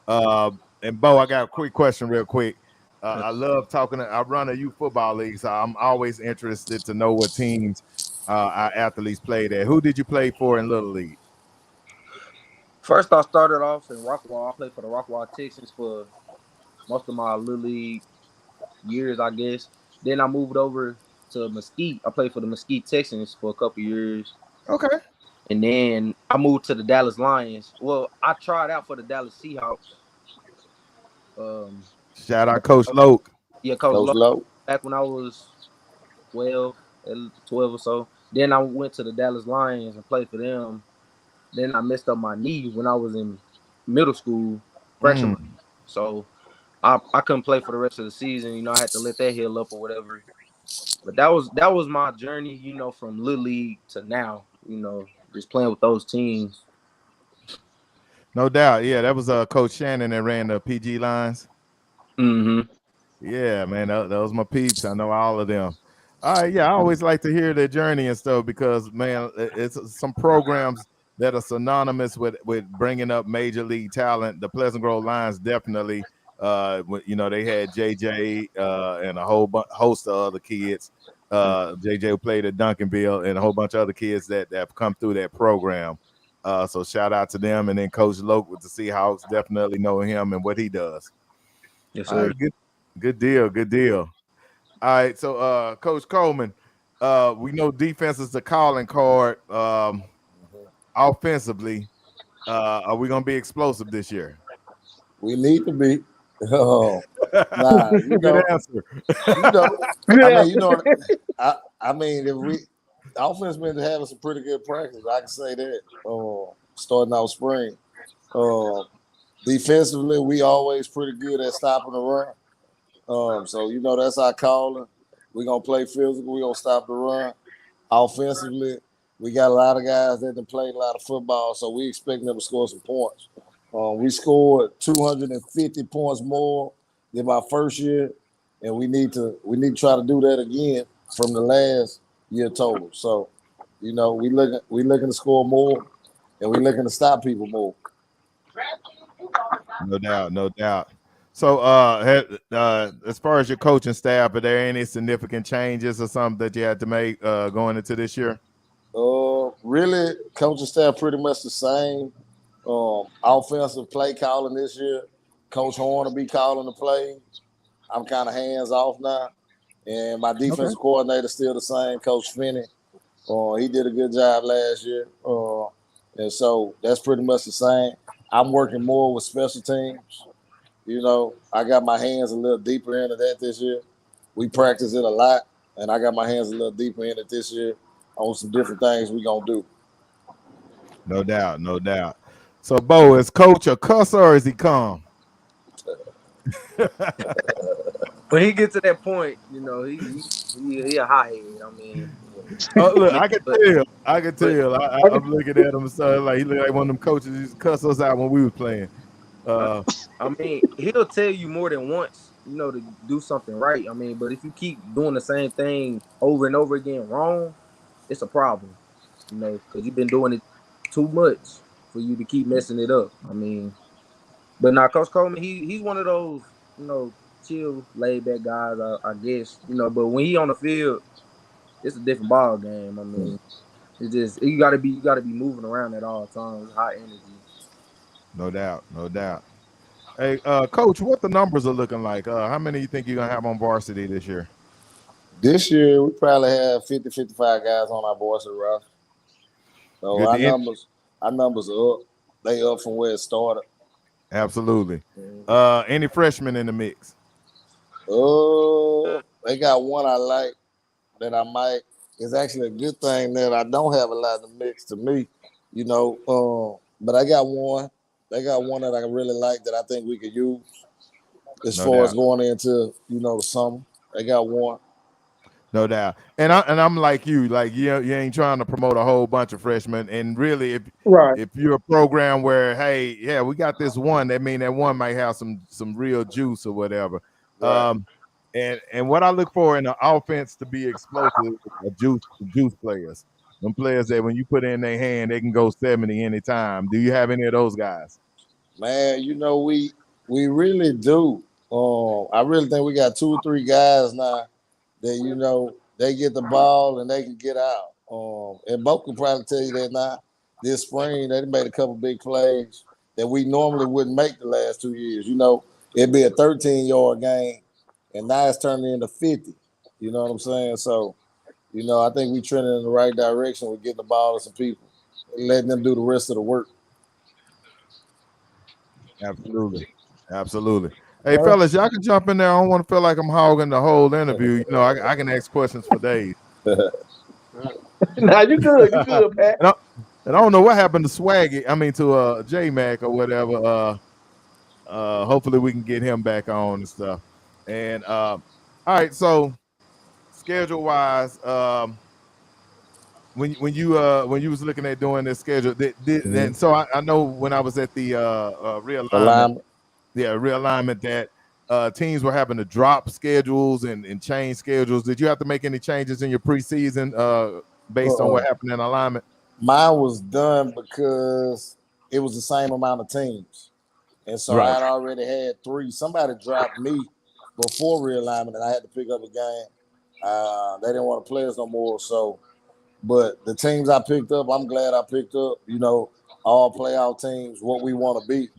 And Bo, I got a quick question, real quick. I love talking. I run a youth football league, so I'm always interested to know what teams our athletes played at. Who did you play for in Little League? First, I started off in Rockwall. I played for the Rockwall Texans for most of my Little League years, I guess. Then I moved over to Mesquite. I played for the Mesquite Texans for a couple years. Okay. And then I moved to the Dallas Lions. Well, I tried out for the Dallas Seahawks. Shout out Coach Loke. Yeah, Coach Loke. Back when I was 12 or so. Then I went to the Dallas Lions and played for them. Then I messed up my knee when I was in middle school, freshman. So I couldn't play for the rest of the season. You know, I had to let that heal up or whatever. But that was my journey, you know, from Little League to now, you know, just playing with those teams. No doubt. Yeah, that was Coach Shannon that ran the PG lines. Mm-hmm. Yeah, man, those my peeps. I know all of them. All right, yeah, I always like to hear their journey and stuff because, man, it's some programs that are synonymous with bringing up major league talent. The Pleasant Grove Lions definitely, you know, they had JJ and a whole host of other kids. JJ played at Duncanville and a whole bunch of other kids that have come through that program. So shout out to them. And then Coach Loke with the Seahawks, definitely know him and what he does. Yes, sir. Right, good deal. All right, so Coach Coleman, we know defense is the calling card. Offensively, are we gonna be explosive this year? We need to be. Nah, you know, good answer. I mean, if we offense been having some pretty good practice, I can say that. Starting out spring, defensively, we always pretty good at stopping the run. So you know that's our calling. We're gonna play physical. We're gonna stop the run. Offensively, we got a lot of guys that have played a lot of football, so we expect them to score some points. We scored 250 points more than my first year, and we need to try to do that again from the last year total. So, you know, we looking to score more, and we looking to stop people more. No doubt. So, as far as your coaching staff, are there any significant changes or something that you had to make going into this year? Really, coaching staff pretty much the same. Offensive play calling this year, Coach Horn will be calling the play. I'm kind of hands off now, and my defensive coordinator still the same, Coach Finney. He did a good job last year, and so that's pretty much the same. I'm working more with special teams. You know, I got my hands a little deeper into that this year. We practice it a lot, and I got my hands a little deeper in it this year on some different things we gonna do. No doubt. So, Bo, is Coach a cusser or is he calm? When he gets to that point, you know, he a hothead. I mean, look, I can tell. I'm looking at him, so like he look like one of them coaches who used to cuss us out when we were playing. I mean, he'll tell you more than once, to do something right. I mean, but if you keep doing the same thing over and over again wrong, it's a problem. Because you've been doing it too much for you to keep messing it up. I mean, but now Coach Coleman, he's one of those, chill, laid back guys, I guess. But when he on the field, it's a different ball game. I mean, it's just you gotta be moving around at all times, high energy. No doubt, no doubt. Hey, Coach, what the numbers are looking like? How many you think you're gonna have on varsity this year? This year, we probably have 50, 55 guys on our varsity roster. So Good to our numbers are up. They up from where it started. Absolutely. Any freshmen in the mix? They got one I like that I might. It's actually a good thing that I don't have a lot of mix to me, but I got one. They got one that I really like that I think we could use as far as going into the summer. They got one. No doubt. And I'm like you ain't trying to promote a whole bunch of freshmen. And really, if you're a program where, hey, yeah, we got this one, that mean that one might have some real juice or whatever. Right. And what I look for in the offense to be explosive are juice players. Them players that when you put in their hand, they can go 70 anytime. Do you have any of those guys? Man, we really do. I really think we got 2 or 3 guys now that they get the ball and they can get out. And Bo can probably tell you that now. This spring, they made a couple big plays that we normally wouldn't make the last 2 years. It'd be a 13-yard game, and now it's turning into 50. You know what I'm saying? So, I think we're trending in the right direction with getting the ball to some people and letting them do the rest of the work. Absolutely. Hey, fellas, y'all can jump in there. I don't want to feel like I'm hogging the whole interview. I can ask questions for days. Nah, you good. You good, Pat. And I don't know what happened to Swaggy. I mean, to J-Mac or whatever. Hopefully we can get him back on and stuff. And all right, so schedule-wise, when you was looking at doing this schedule, and so I know when I was at the realignment. Yeah, realignment that teams were having to drop schedules and change schedules. Did you have to make any changes in your preseason based on what happened in alignment? Mine was done because it was the same amount of teams. And so I had already had 3. Somebody dropped me before realignment and I had to pick up a game. They didn't want to play us no more. So, but the teams I picked up, I'm glad I picked up, all playoff teams, what we want to be.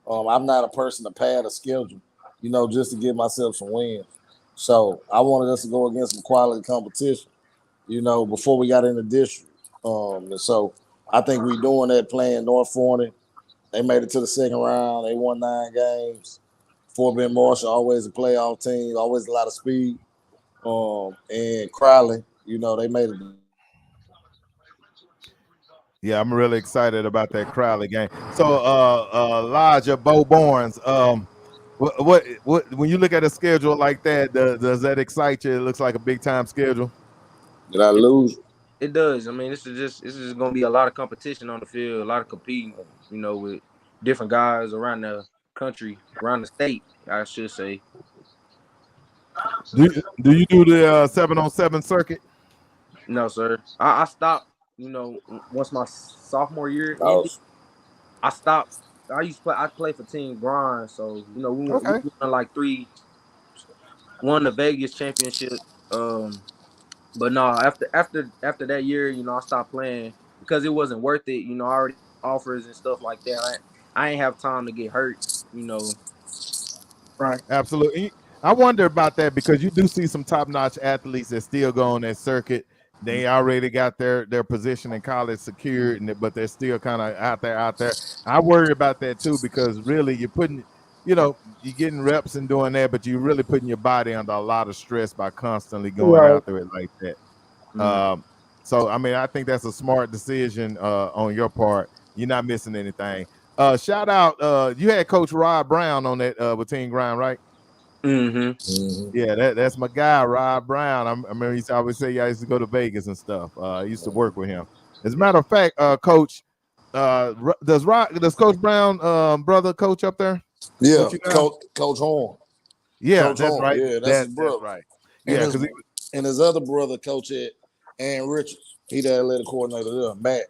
I'm not a person to pad a schedule, just to give myself some wins. So I wanted us to go against some quality competition, before we got in the district. And so I think we're doing that playing North Forney. They made it to the second round. They won 9 games. Fort Bend Marshall, always a playoff team, always a lot of speed. And Crowley, they made it. Yeah, I'm really excited about that Crowley game. So, Elijah Bo Barnes, what when you look at a schedule like that, does that excite you? It looks like a big time schedule. Did I lose? It does. I mean, this is just gonna be a lot of competition on the field, a lot of competing, with different guys around the country, around the state, I should say. Do you do the 7-on-7 circuit? No, sir. I stopped. Once my sophomore year ended, I stopped. I play for Team Grind, so we won like 3. Won the Vegas championship. But no, after that year, I stopped playing because it wasn't worth it. I already offers and stuff like that. I ain't have time to get hurt. Right. Absolutely. I wonder about that because you do see some top-notch athletes that still go on that circuit. They already got their position in college secured, but they're still kind of out there. I worry about that too because really you're putting, you're getting reps and doing that, but you're really putting your body under a lot of stress by constantly going out there like that. Mm-hmm. So, I mean, I think that's a smart decision on your part. You're not missing anything. Shout out, you had Coach Rod Brown on that with Team Grind, right? Mm-hmm. Yeah, that's my guy, Rod Brown. I remember he used to always say I used to go to Vegas and stuff. I used to work with him. As a matter of fact, Coach, does Coach Brown brother coach up there? Yeah, Coach Horn. Yeah, Coach that's Horn. right. Yeah, that's his That's brother. right. And Yeah, his because and his other brother, Coach at Ann Richards. He the athletic coordinator there, Matt.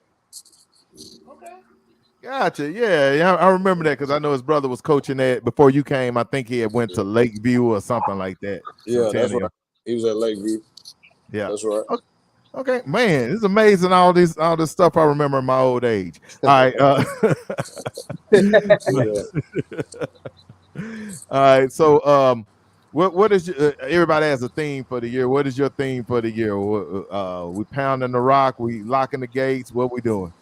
gotcha. Yeah, I remember that because I know his brother was coaching that before you came. I think he had went to Lakeview or something like that. Yeah, that's Centennial. right. He was at Lakeview. Yeah. That's right. Okay, man, it's amazing all this stuff I remember in my old age. All right. Yeah. All right. So what is everybody has a theme for the year? What is your theme for the year? We pounding the rock, we locking the gates, what we doing?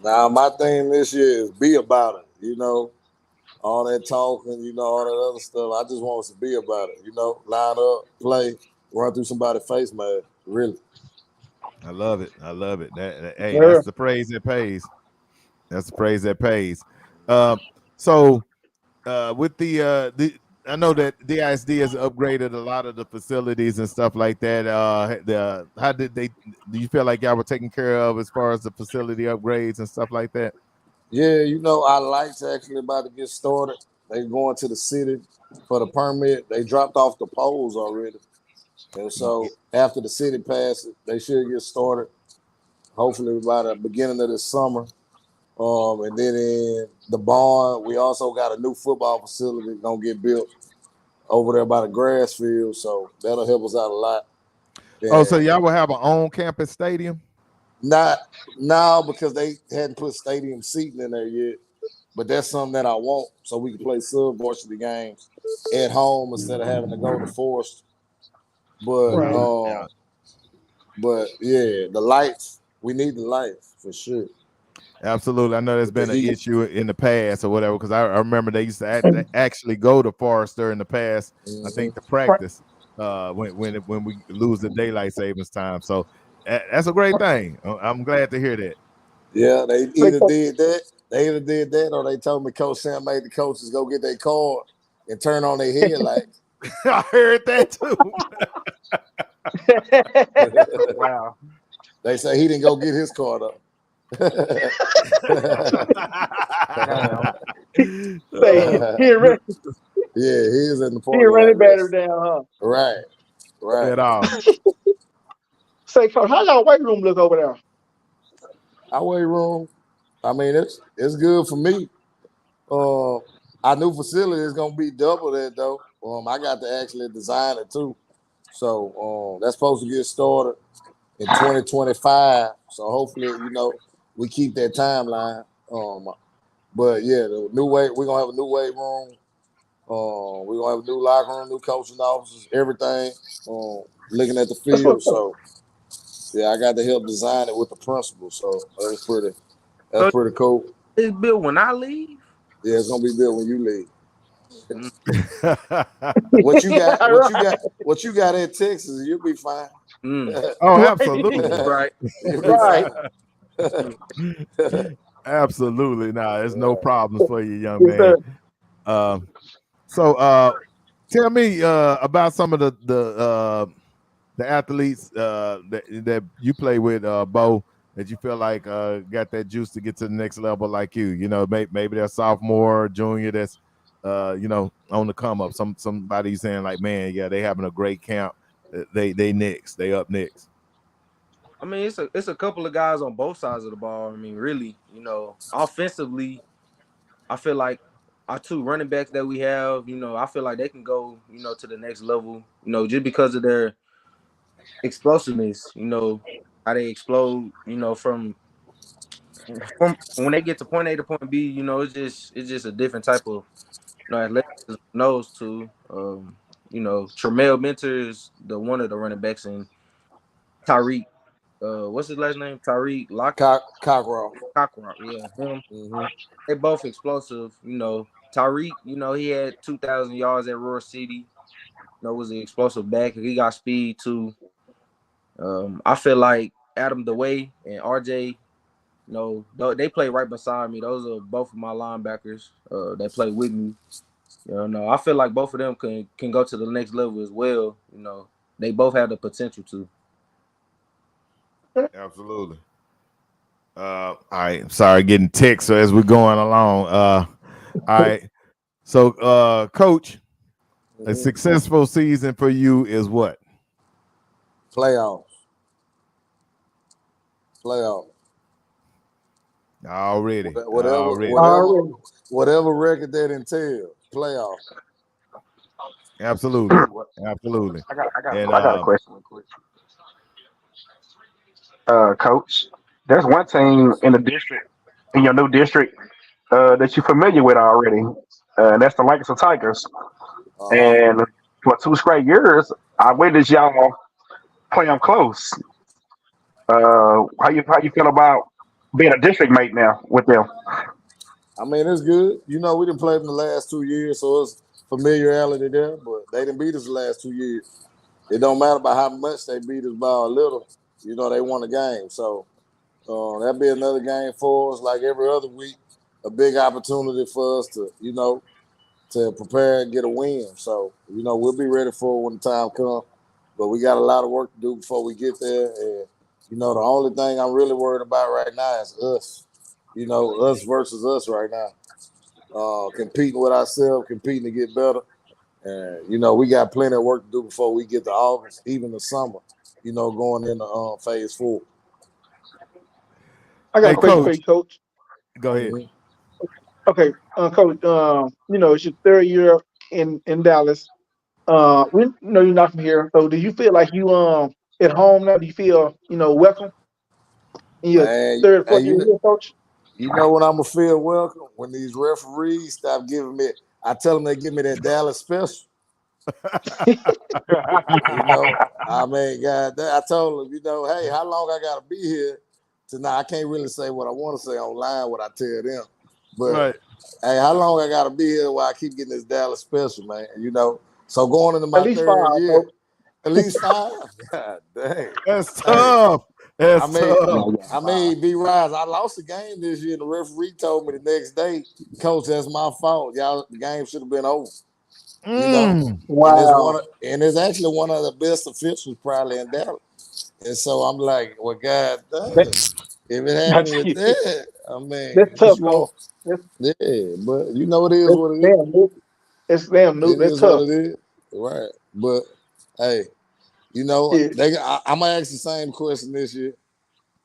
Now my thing this year is be about it. You know, all that talking, you know, all that other stuff. I just want us to be about it. You know, line up, play, run through somebody's face mask. Really. I love it. I love it. Hey, Yeah. that's the praise that pays. That's the praise that pays. So with the I know that DISD has upgraded a lot of the facilities and stuff like that. How did they? Do you feel like y'all were taken care of as far as the facility upgrades and stuff like that? Yeah, you know, our lights actually about to get started. They going to the city for the permit. They dropped off the poles already. And so after the city passes, they should get started. Hopefully by the beginning of this summer. And then in the barn, we also got a new football facility gonna get built over there by the grass field. So that'll help us out a lot. Oh, so And y'all will have an on-campus stadium? not now because they hadn't put stadium seating in there yet. But that's something that I want so we can play sub-varsity games at home instead of having to go to Forest. But Right. but yeah, the lights, we need the lights for sure. Absolutely. I know there's been an heat. issue in the past or whatever, because I remember they used to actually go to Forrester in the past, I think, to practice when we lose the daylight savings time. So that's a great thing. I'm glad to hear that. Yeah, they either did that or they told me Coach Sam made the coaches go get their card and turn on their headlights. I heard that too. Wow. They say he didn't go get his card up. Yeah, he is in the party. He running battery down, huh? Right. At all. Say, Coach, how y'all weight room look over there? Our weight room, I mean, it's good for me. Our new facility is gonna be double that though. I got to actually design it too. So that's supposed to get started in 2025. So hopefully, you know, we keep that timeline. But yeah, the new weight, we're gonna have a new weight room. We're gonna have a new locker room, new coaching offices, everything. Looking at the field. So yeah, I got to help design it with the principal. So that's pretty cool. It's built when I leave. Yeah, it's gonna be built when you leave. Mm. What you got in Texas, you'll be fine. Oh, absolutely. Right. You'll be fine. Absolutely. Nah, there's no problems for you, young man. So tell me about some of the athletes that you play with, Bo, that you feel like got that juice to get to the next level like you. You know, maybe they're sophomore, junior that's you know, on the come up. Somebody saying like, man, yeah, they having a great camp. They up next. I mean, it's a couple of guys on both sides of the ball. I mean, really, you know, offensively, I feel like our two running backs that we have, you know, I feel like they can go, you know, to the next level, you know, just because of their explosiveness, you know, how they explode, you know, from when they get to point A to point B, you know, it's just a different type of, you know, athleticism on those two. You know, Tremel Mentor is one of the running backs, and Tyreek, what's his last name? Tyreek Cockrell. Yeah, him. Mm-hmm. They both explosive. You know, Tyreek, you know, he had 2,000 yards at Roar City. You know, was an explosive back. He got speed too. I feel like Adam DeWay and RJ, you know, they play right beside me. Those are both of my linebackers that play with me. You know, I feel like both of them can go to the next level as well. You know, they both have the potential to. Absolutely. All right. Sorry, getting texts as we're going along. All right. So, Coach, A successful season for you is what? Playoffs. Already. Whatever record that entails, playoffs. Absolutely. I got a question real quick. Coach, there's one team in the district, in your new district, that you're familiar with already, and that's the Lancaster Tigers. And for 2 straight years, I witnessed y'all play them close. How you feel about being a district mate now with them? I mean, it's good. You know, we didn't play them the last 2 years, so it's familiarity there. But they didn't beat us the last 2 years. It don't matter about how much they beat us by a little. You know, they won the game. So that'll be another game for us, like every other week. A big opportunity for us to, you know, to prepare and get a win. So, you know, we'll be ready for it when the time comes. But we got a lot of work to do before we get there. And, you know, the only thing I'm really worried about right now is us. You know, us versus us right now. Competing with ourselves, competing to get better. And, you know, we got plenty of work to do before we get to August, even the summer, you know, going into phase 4. I got a question for you, Coach. Go ahead. Okay, Coach. You know, it's your 3rd year in Dallas. We know you're not from here, so do you feel like you at home now? Do you feel welcome in your 3rd, 4th year here, Coach? You know when I'm gonna feel welcome when these referees stop giving me. I tell them they give me that Dallas special. You know, I mean, God, I told them, you know, hey, how long I gotta be here tonight? I can't really say what I want to say online, what I tell them, but hey, how long I gotta be here while I keep getting this Dallas special, man? You know, so going into my 3rd year, at least 5. God dang, that's tough. That's tough. I mean, B. Rise, I lost the game this year. The referee told me the next day, Coach, that's my fault. Y'all, the game should have been over. You know, wow. And it's actually one of the best officials probably in Dallas. And so I'm like, well, God dang, if it happened with that, I mean, that's tough, Coach. Yeah, but you know it is what it is. It's damn new. That's tough. What it is, right? But hey, you know, I'm gonna ask the same question this year.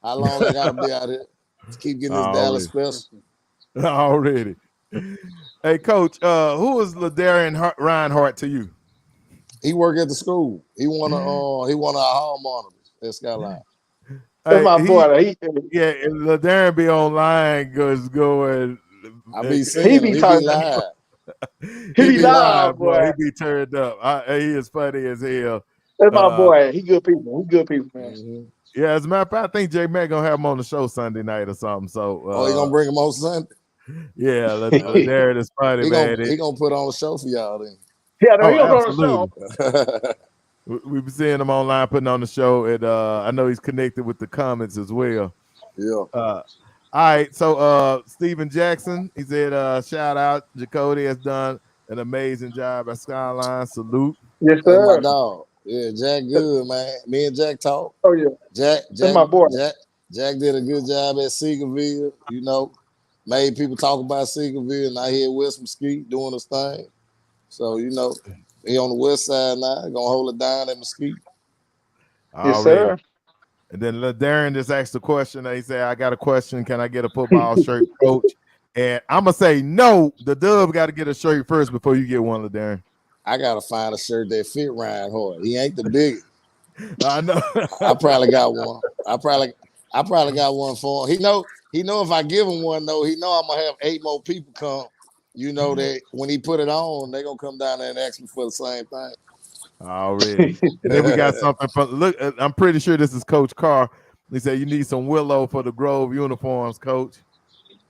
How long I gotta be out here to keep getting this Dallas special? Already. Hey, Coach, who is Ladarian Reinhardt to you? He worked at the school. He won our hall monitors at Skyline. That's my boy. Ladarian be online going. I be seeing him. He be live. He be live, boy. He be turned up. He is funny as hell. That's my boy. He good people. Man. Yeah, as a matter of fact, I think J Mac gonna have him on the show Sunday night or something. So he gonna bring him on Sunday? Yeah, Ladarian is funny, man. He gonna put on a show for y'all then. Yeah, no, he gonna put on a show. We've been seeing him online putting on the show, and I know he's connected with the comments as well. Yeah. All right, so Steven Jackson, he said, shout out, Jacody has done an amazing job at Skyline. Salute. Yes, sir. That's my dog. Yeah, Jack good, man. Me and Jack talk. Oh, yeah. Jack, my boy. Jack did a good job at Seagoville, you know. Made people talk about Seagoville, and I hear West Mesquite doing his thing. So, you know, he on the west side now, gonna hold it down at Mesquite. Yes, sir. And then Darren just asked a question. He said, I got a question. Can I get a football shirt, Coach? And I'm going to say, no, the Dub got to get a shirt first before you get one, Darren. I got to find a shirt that fit Ryan Hart. He ain't the biggest. I know. I probably got one. I probably got one for him. He know if I give him one, though, he know I'm going to have 8 more people come. You know that when he put it on, they're going to come down there and ask me for the same thing. Already. And then we got something from, look, I'm pretty sure this is Coach Carr. He said, you need some Willow for the Grove uniforms, Coach.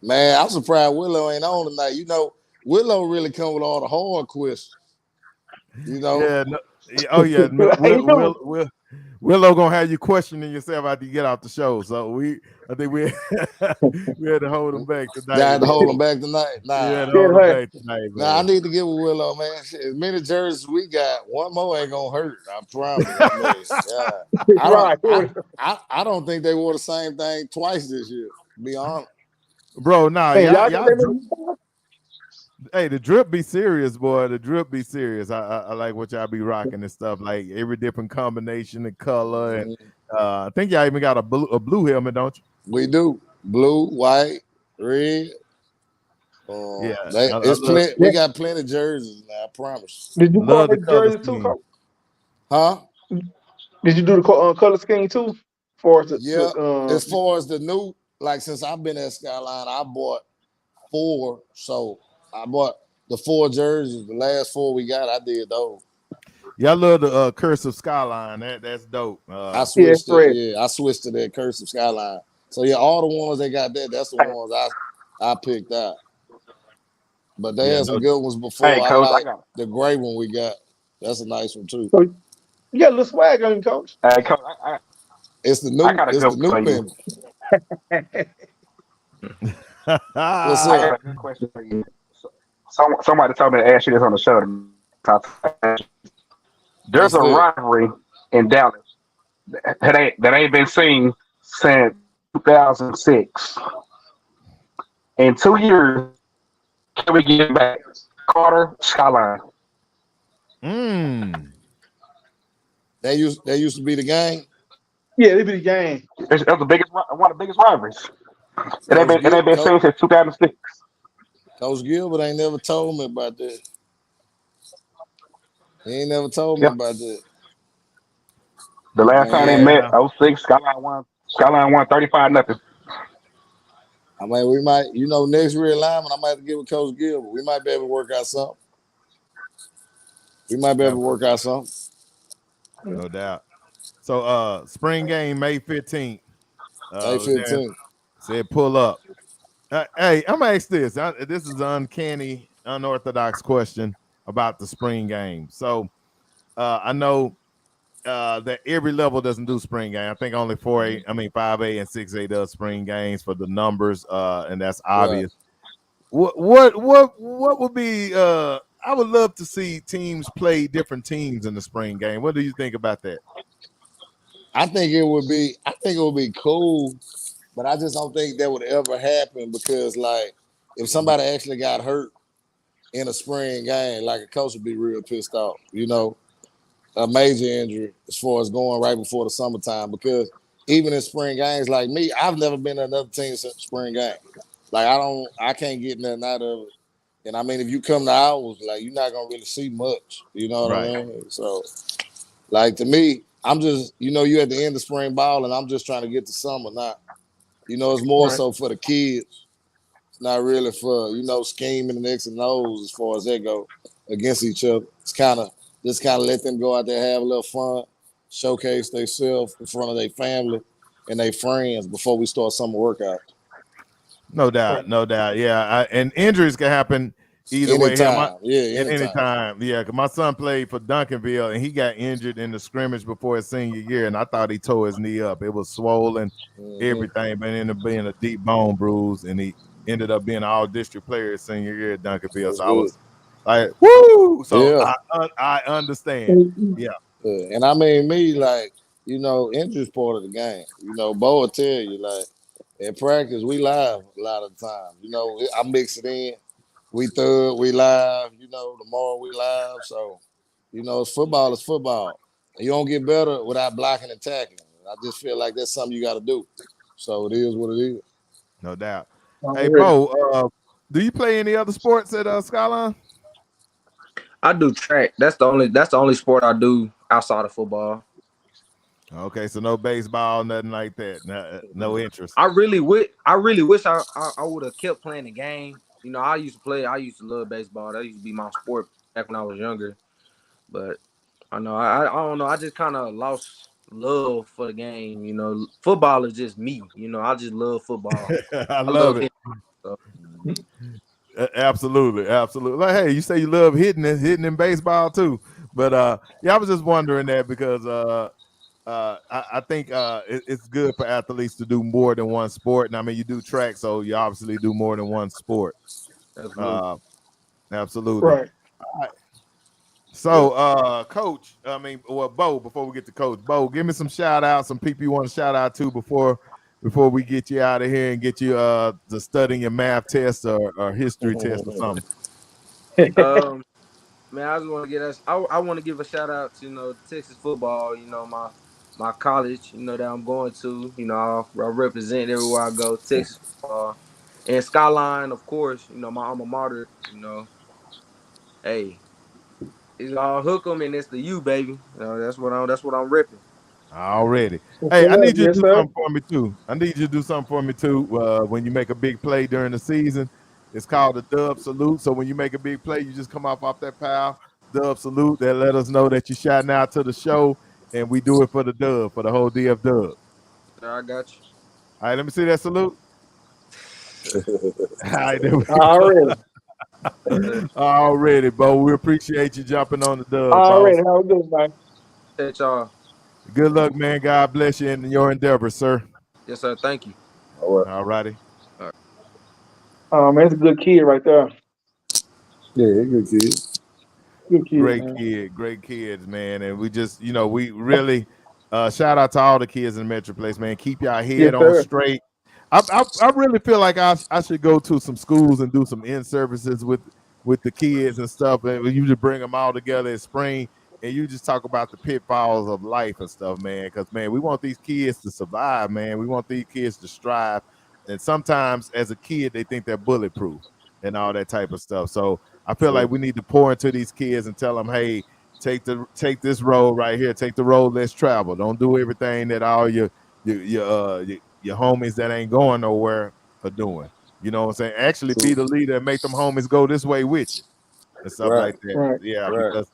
Man, I'm surprised Willow ain't on tonight. You know, Willow really come with all the hard questions. You know? Yeah. Willow gonna have you questioning yourself after you get off the show. So I think we had to hold him back tonight. Got to hold him back tonight. Nah, I need to get with Willow, man. As many jerseys we got, one more ain't gonna hurt. I promise. I don't think they wore the same thing twice this year. To be honest, bro. Nah, Hey, the drip be serious, boy. The drip be serious. I like what y'all be rocking and stuff. Like every different combination of color, and I think y'all even got a blue helmet, don't you? We do blue, white, red. Yeah, It's plenty. We got plenty of jerseys now. I promise. Did you love the coordinate color jersey too, scheme. Coach? Huh? Did you do the color scheme too? For Yeah. As far as the new, like since I've been at Skyline, I bought 4. So I bought the 4 jerseys. The last 4 we got, I did those. Y'all love the cursive skyline. That's dope. I yeah, switched it. Fred. Yeah, I switched to that cursive skyline. So yeah, all the ones they got there, that's the ones I picked out. But they Yeah, had some no, good ones Hey, before. I coach, I like got. the gray one we got. That's a nice one too. So you got a little swag on you, Coach. Hey, coach, It's the I new. got a It's good the one new for you. pin. What's I up? got a good question for you. Somebody told me to ask you this on the show. There's What's a that? rivalry in Dallas that ain't been seen since 2006. In 2 years, can we get back? Carter Skyline. That used to be the game. Yeah, they be the game. It's the biggest, one of the biggest rivalries. Coach It Gil, ain't been seen since 2006. Coach Gilbert ain't never told me about that. He ain't never told me Yep. about that. The last time they Man, met, yeah, '06, Skyline won 35-0. I mean, we might, next realignment, I might have to get with Coach Gilbert. We might be able to work out something. We might be able to work out something. no doubt. So spring game May 15th. May Then 15th. said pull up. Hey, I'm gonna ask this. This is an uncanny, unorthodox question about the spring game. So I know that every level doesn't do spring game. I think only 4A, I mean 5A and 6A does spring games for the numbers, and that's Right. obvious. What would be I would love to see teams play different teams in the spring game. What do you think about that? I think it would be cool, but I just don't think that would ever happen because like if somebody actually got hurt in a spring game, like a coach would be real pissed off, a major injury as far as going right before the summertime because even in spring games like me, I've never been to another team since spring game. Like I can't get nothing out of it. And I mean if you come to ours, like you're not gonna really see much. You know what Right. I mean? So like to me, I'm just, you at the end of spring ball and I'm just trying to get to summer now. It's more Right. so for the kids. It's not really for, scheming and X and O's as far as they go against each other. It's just kind of let them go out there, have a little fun, showcase themselves in front of their family and their friends before we start summer workout. No doubt, no doubt. Yeah, and injuries can happen either way. Hell, Anytime. Yeah, at any anytime. time. Yeah, because my son played for Duncanville and he got injured in the scrimmage before his senior year, and I thought he tore his knee up. It was swollen, everything, but ended up being a deep bone bruise, and he ended up being an all-district player his senior year at Duncanville. That's So I good. was like, woo! So Yeah. I understand. Yeah. And I mean, me, like, injury's part of the game. Bo will tell you, like, in practice, we live a lot of the time. I mix it in. We third, we live. Tomorrow we live. So, football is football. And you don't get better without blocking and tackling. I just feel like that's something you got to do. So it is what it is. No doubt. Hey, Already. Bo, do you play any other sports at Skyline? I do track. That's the only sport I do outside of football. Okay, so no baseball, nothing like that. No interest. I really wish I would have kept playing the game. I used to love baseball. That used to be my sport back when I was younger. But I know I don't know. I just kind of lost love for the game. Football is just me. I just love football. I I love love it. it. So. Absolutely, absolutely. Like, hey, you say you love hitting in baseball too, but yeah, I was just wondering that because I think it's good for athletes to do more than one sport, and I mean you do track, so you obviously do more than one sport. Absolutely. Absolutely. Right. All right. So, Coach, I mean, well, Bo, before we get to Coach, Bo, give me some shout outs, some people you want to shout out to before we get you out of here and get you to studying your math test or history test or something. Man, I just want to get us. I want to give a shout out to Texas football. My college. That I'm going to. I represent everywhere I go. Texas football and Skyline, of course. My alma mater. Hey, it's all hook 'em and it's the U, baby. That's what I'm ripping. Already. Yes, Hey, I sir. need you to Yes, do sir. something for me too. When you make a big play during the season. It's called the dub salute. So when you make a big play, you just come off that pile, dub salute. That let us know that you're shouting out to the show, and we do it for the dub, for the whole DF dub. I got All right, let me see that salute. All right, there we go. Already. Already, Bo. We appreciate you jumping on the dub, Already. boss. How we doing, man? you. Y'all. Good luck, man. God bless you in your endeavors, sir. Yes, sir. Thank you. All right. All righty. Man, that's a good kid right there. Yeah, good kid. Good kid, Great man. kid, great kids, man. And we just, we really shout out to all the kids in the Metroplex, man. Keep your Yes, head on sir. straight. I really feel like I should go to some schools and do some in services with the kids and stuff. And you just bring them all together in spring and you just talk about the pitfalls of life and stuff, man. Because man, we want these kids to survive, man. We want these kids to strive. And sometimes as a kid, they think they're bulletproof and all that type of stuff. So I feel like we need to pour into these kids and tell them, hey, take this road right here. Take the road less traveled. Don't do everything that all your homies that ain't going nowhere are doing. You know what I'm saying? Actually be the leader and make them homies go this way with you and stuff Right. like that. Right. Yeah, Right. because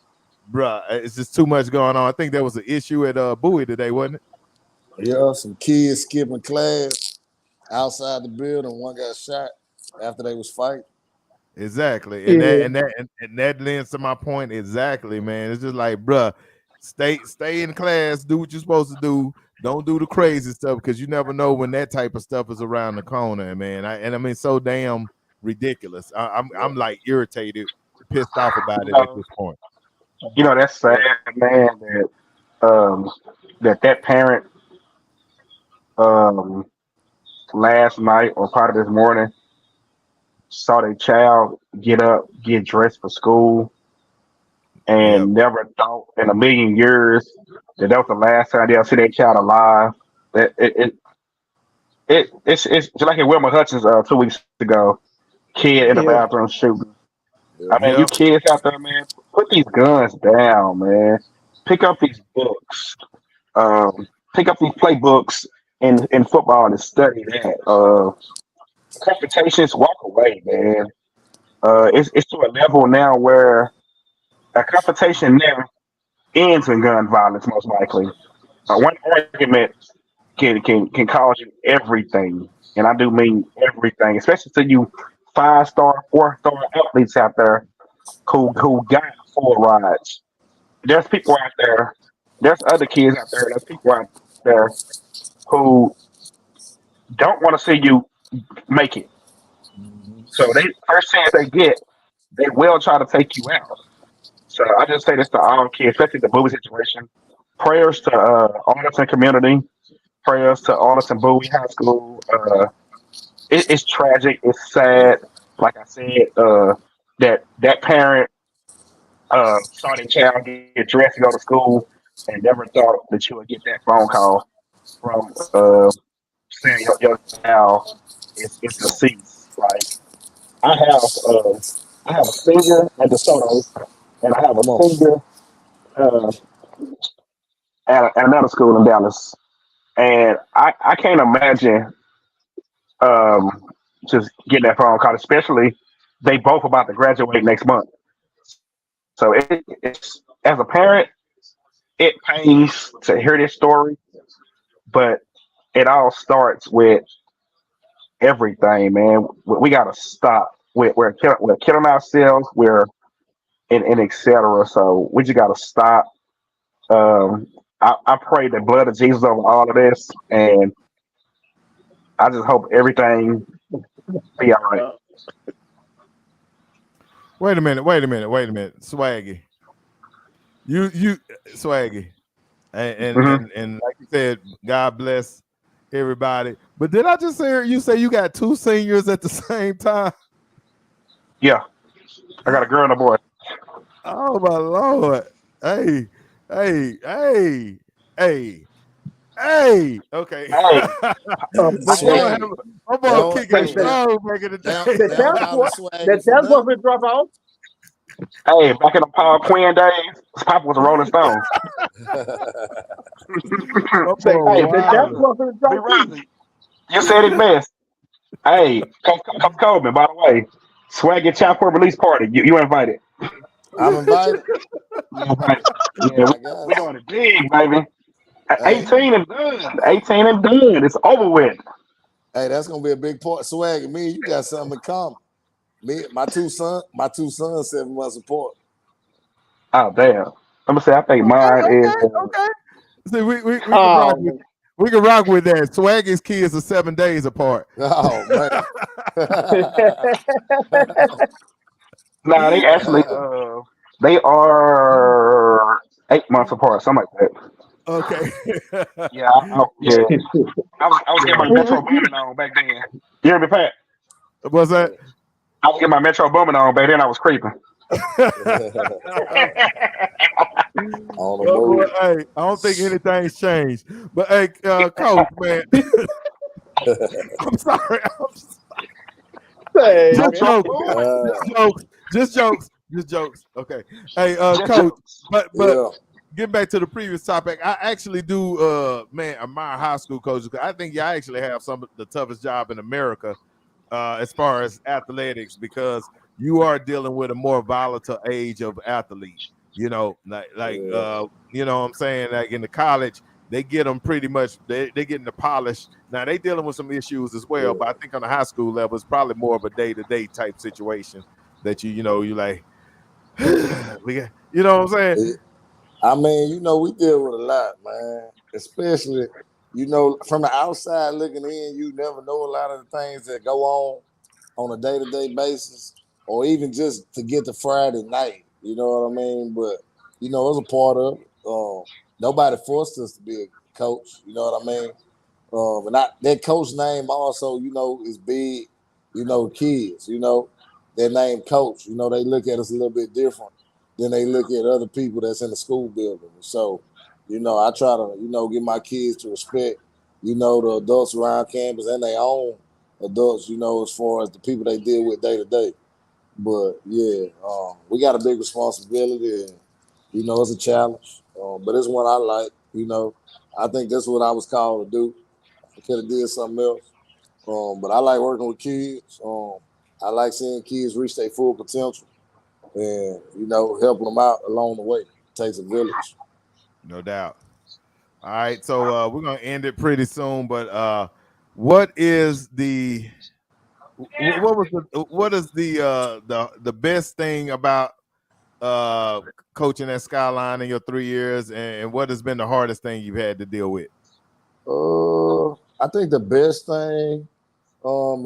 bruh, it's just too much going on. I think there was an issue at Bowie today, wasn't it? Yeah, some kids skipping class outside the building. One got shot after they was fighting. Exactly. And Yeah. that lends to my point exactly, man. It's just like, bruh, stay in class, do what you're supposed to do. Don't do the crazy stuff because you never know when that type of stuff is around the corner, man. I mean, so damn ridiculous. I'm like irritated, pissed off about You it at know, this point. that's sad, man. That parent um last night or part of this morning saw their child get up, get dressed for school, Yep. and never thought in a million years that was the last time they'll see their child alive. That it's just like in Wilma Hutchins 2 weeks ago, kid in the Yeah. bathroom shooting. Yeah. I mean, you Yep. kids out there, man, put these guns down, man. Pick up these books. Um, Pick up these playbooks in football and study that. Confrontations, walk away, man. It's to a level now where a confrontation never ends in gun violence, most likely. One argument can cause you everything, and I do mean everything, especially to you 5-star, 4-star athletes out there who got full rides. There's people out there. There's other kids out there. There's people out there who don't want to see you make it. Mhm. So they first chance they get, they will try to take you out. So I just say this to all kids, especially the Bowie situation. Prayers to Arlington community. Prayers to Arlington Bowie High School. It's tragic. It's sad. Like I said, that parent saw their child get dressed to go to school and never thought that you would get that phone call from saying your child is deceased. Like I have uh, I have a senior at DeSoto and I have a Come on. senior uh, at another school in Dallas, and I can't imagine um, just getting that phone call, especially they both about to graduate next month. So it's as a parent, it pains to hear this story, but it all starts with everything, man. We got to stop. We're killing ourselves. We're and etc. So we just got to stop. Um, I pray the blood of Jesus over all of this, and I just hope everything be all right. Wait a minute. Swaggy. You Swaggy. And like you said, God bless everybody. But did I just hear you say you got two seniors at the same time? Yeah, I got a girl and a boy. Oh my Lord. Hey. Okay. Hey, My Swag. boy kicking it strong back in the day. They don't call him Swaggy for That's what nothing. we drop off. hey, back in the Paul Quinn days, Papa was a Rolling Stone. Say, Hey, that's Wow. what we be drop off. Rosie, you said it best. Hey, Coach Coleman, by the way, Swag and Chop for release party. You invited. I'm invited. You invited. Yeah, I we guess. doing it big, baby. Hey, 18 and done. 18 and done. It's over with. hey, that's gonna be a big part. Swag, me and you got something in common. Me, my two sons, 7 months apart. Oh damn. I'm gonna say I think mine is. Okay. See, we can rock with Oh, we can rock with that. Swaggy's kids are 7 days apart. Oh man. Nah, they actually they are 8 months apart, something like that. Okay. Yeah, yeah. I was getting my Metro Boomin on back then. You hear me, Pat? What's that? I was getting my Metro Boomin on back then. I was creeping. On the Well, move. hey, I don't think anything's changed. But hey, Coach, man, I'm sorry. hey, Just man. jokes. Uh, Just jokes. Okay. Hey, Just Coach, jokes. but yeah. getting back to the previous topic, I actually do admire high school coaches. I think y'all actually have some of the toughest job in America as far as athletics, because you are dealing with a more volatile age of athlete. You know, you know what I'm saying? Like in the college, they get them pretty much, they getting the polish. Now they dealing with some issues as well, but I think on the high school level, it's probably more of a day-to-day type situation that you like, we got, you know what I'm saying? I mean, we deal with a lot, man. Especially, from the outside looking in, you never know a lot of the things that go on a day-to-day basis, or even just to get to Friday night. You know what I mean? But it's a part of it. Nobody forced us to be a coach. You know what I mean? And that coach name also, is big. Kids. Their name coach. They look at us a little bit different than they look at other people that's in the school building. So, I try to, get my kids to respect, the adults around campus and their own adults, as far as the people they deal with day to day. But yeah, we got a big responsibility, and it's a challenge. But it's one I like. I think that's what I was called to do. I could have did something else. But I like working with kids. I like seeing kids reach their full potential, and helping them out along the way. It takes a village. No doubt. All right, so we're gonna end it pretty soon. But what is the what is the best thing about coaching at Skyline in your 3 years, and what has been the hardest thing you've had to deal with? I think the best thing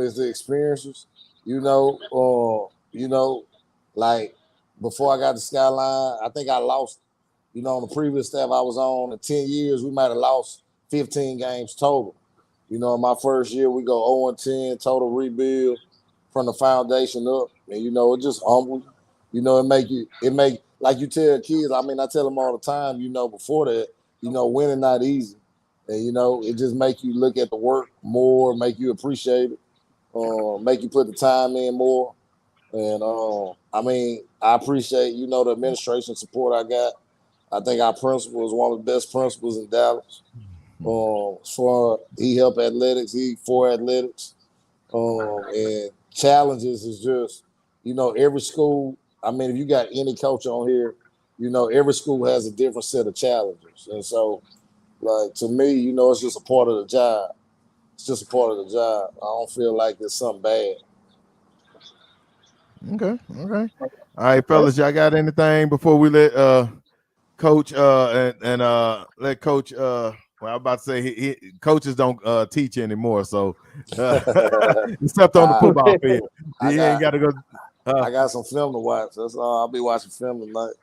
is the experiences. Like before I got to Skyline, I think I lost. On the previous staff I was on, in 10 years, we might have lost 15 games total. In my first year, we go 0-10, total rebuild from the foundation up. And, it just humble you. It make, like you tell kids, I tell them all the time, before that, winning not easy. And, it just make you look at the work more, make you appreciate it, make you put the time in more. And, I appreciate, the administration support I got. I think our principal is one of the best principals in Dallas. He helped athletics, he for athletics. And challenges is just, every school. If you got any coach on here, every school has a different set of challenges. And so, like, to me, it's just a part of the job. It's just a part of the job. I don't feel like it's something bad. Okay. All right, fellas, y'all got anything before we let Coach and let Coach well, I'm about to say coaches don't teach anymore, so except on the football field. He ain't got to go. I got some film to watch. That's all. I'll be watching film tonight.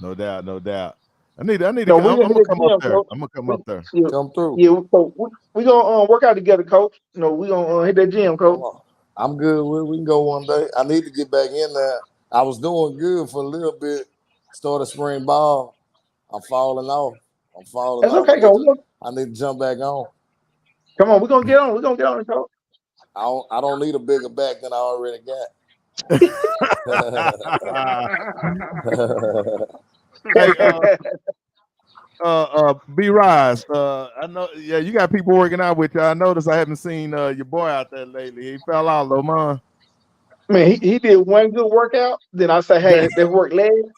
No doubt. I need to I'm gonna come up there. I'm gonna come up there. Come through. Yeah, so we gonna work out together, coach. We gonna hit that gym, coach. I'm good. We can go one day. I need to get back in there. I was doing good for a little bit. Started spring ball. I'm falling off. That's okay, coach. I need to jump back on. Come on, we're gonna get on. We're gonna get on, coach. I don't need a bigger back than I already got. Hey, B Rise, I know, yeah, you got people working out with you. I noticed I haven't seen your boy out there lately. He fell out, though, man. Man, he did one good workout. Then I say, hey, let's work legs.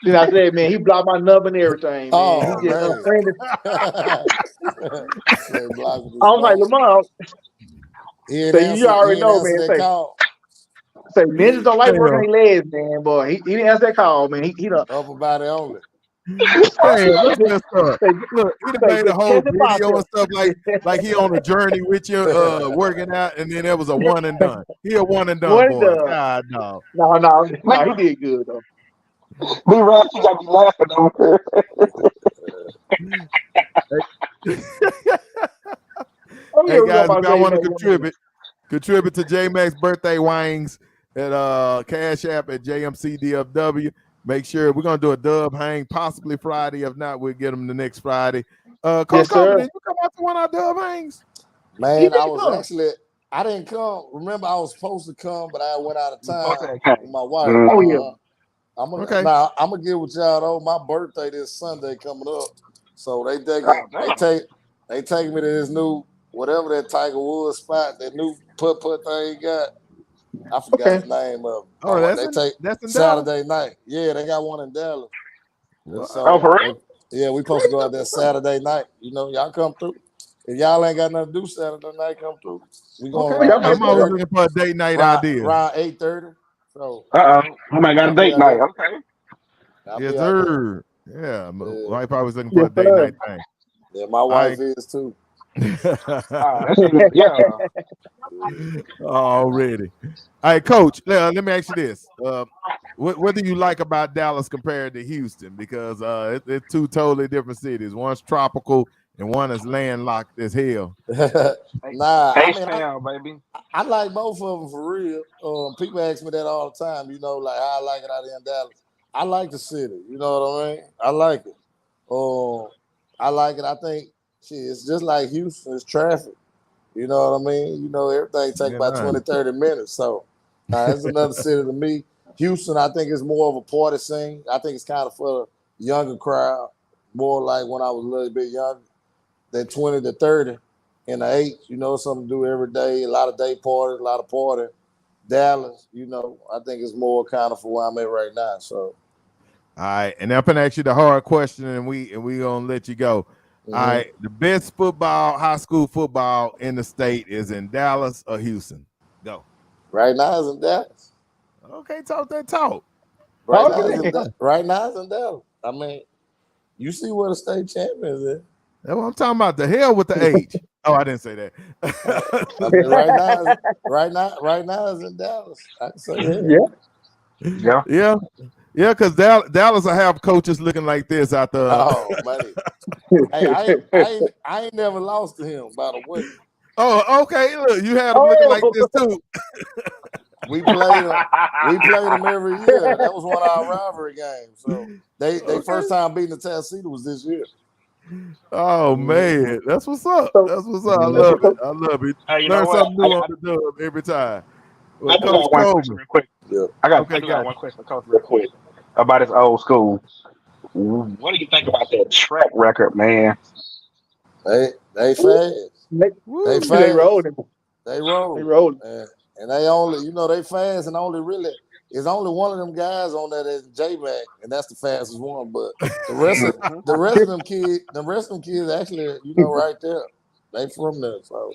Then I said, man, he blocked my number and everything, man. Oh, he just man. unfriended. I was like, Lamar, say, you already know, man. Say ninjas don't like working their legs, man. Boy, he didn't answer that call, man. He done upper body only. Hey, look at stuff. Look, he done made a whole video and stuff like he on a journey with you, working out, and then there was a one and done. He a one and done boy. God, no. No, he did good though. B Ross, you gotta be laughing over Hey guys, if y'all want to contribute to J Mac's birthday wings at Cash App at JMCDFW. Make sure we're gonna do a dub hang, possibly Friday. If not, we'll get them the next Friday. Coach Coleman, did you come out to one of our dub hangs? Man, I didn't come. Remember, I was supposed to come, but I went out of town with my wife. Oh yeah. I'm gonna get with y'all though. My birthday this Sunday coming up, so they take me to this new whatever that Tiger Woods spot, that new putt thing he got. I forgot the name of it. Oh, that's in Saturday night. Yeah, they got one in Dallas. So, for real? Yeah, we supposed to go out there Saturday night. You know, y'all come through. If y'all ain't got nothing to do Saturday night, come through. We going I'm always looking for a date night idea. Around 8:30. So I might got a date night. Okay. Yes, sir. Yeah, my wife always looking for a date night thing. Yeah, my wife is too. Yeah. Already. All right, Coach, let me ask you this. What do you like about Dallas compared to Houston? Because it's two totally different cities. One's tropical and one is landlocked as hell. Nah, baby. I like both of them for real. People ask me that all the time, you know, like how I like it out here in Dallas. I like the city, you know what I mean? I like it. I like it. I think it's just like Houston, it's traffic. You know what I mean? You know, everything takes about 20, 30 minutes. So it's another city to me. Houston, I think, is more of a party scene. I think it's kind of for the younger crowd, more like when I was a little bit younger, than 20 to 30 in the 8. You know, something to do every day, a lot of day parties, a lot of party. Dallas, you know, I think it's more kind of for where I'm at right now. So, all right, and I'm gonna ask you the hard question, and we gonna let you go. Mm-hmm. All right, the best high school football in the state is in Dallas or Houston? Go. Right now it's in Dallas. Okay, talk that talk. Right now it's in Dallas. I mean, you see where the state champion is at. That's what I'm talking about. The hell with the age. Oh, I didn't say that. I mean, right now it's in Dallas. I can say that. Yeah. Yeah, because Dallas will have coaches looking like this out there. Oh, man. Hey, I ain't never lost to him, by the way. Oh, okay. Look, you had him looking like this too. We played them every year. That was one of our rivalry games. So they first time beating the Tennessee was this year. Oh man, that's what's up. That's what's up. I love it. I love it. Hey, learn something new on the dub every time. I got one question real quick. Yeah. I got one question, Coach, real quick about his old school. What do you think about that track record, man? They fast. They rolling. They rolling. And they only, you know, they fast and only really it's only one of them guys on that is J-Mac, and that's the fastest one. But the rest of them kids actually, you know, right there. They from there. So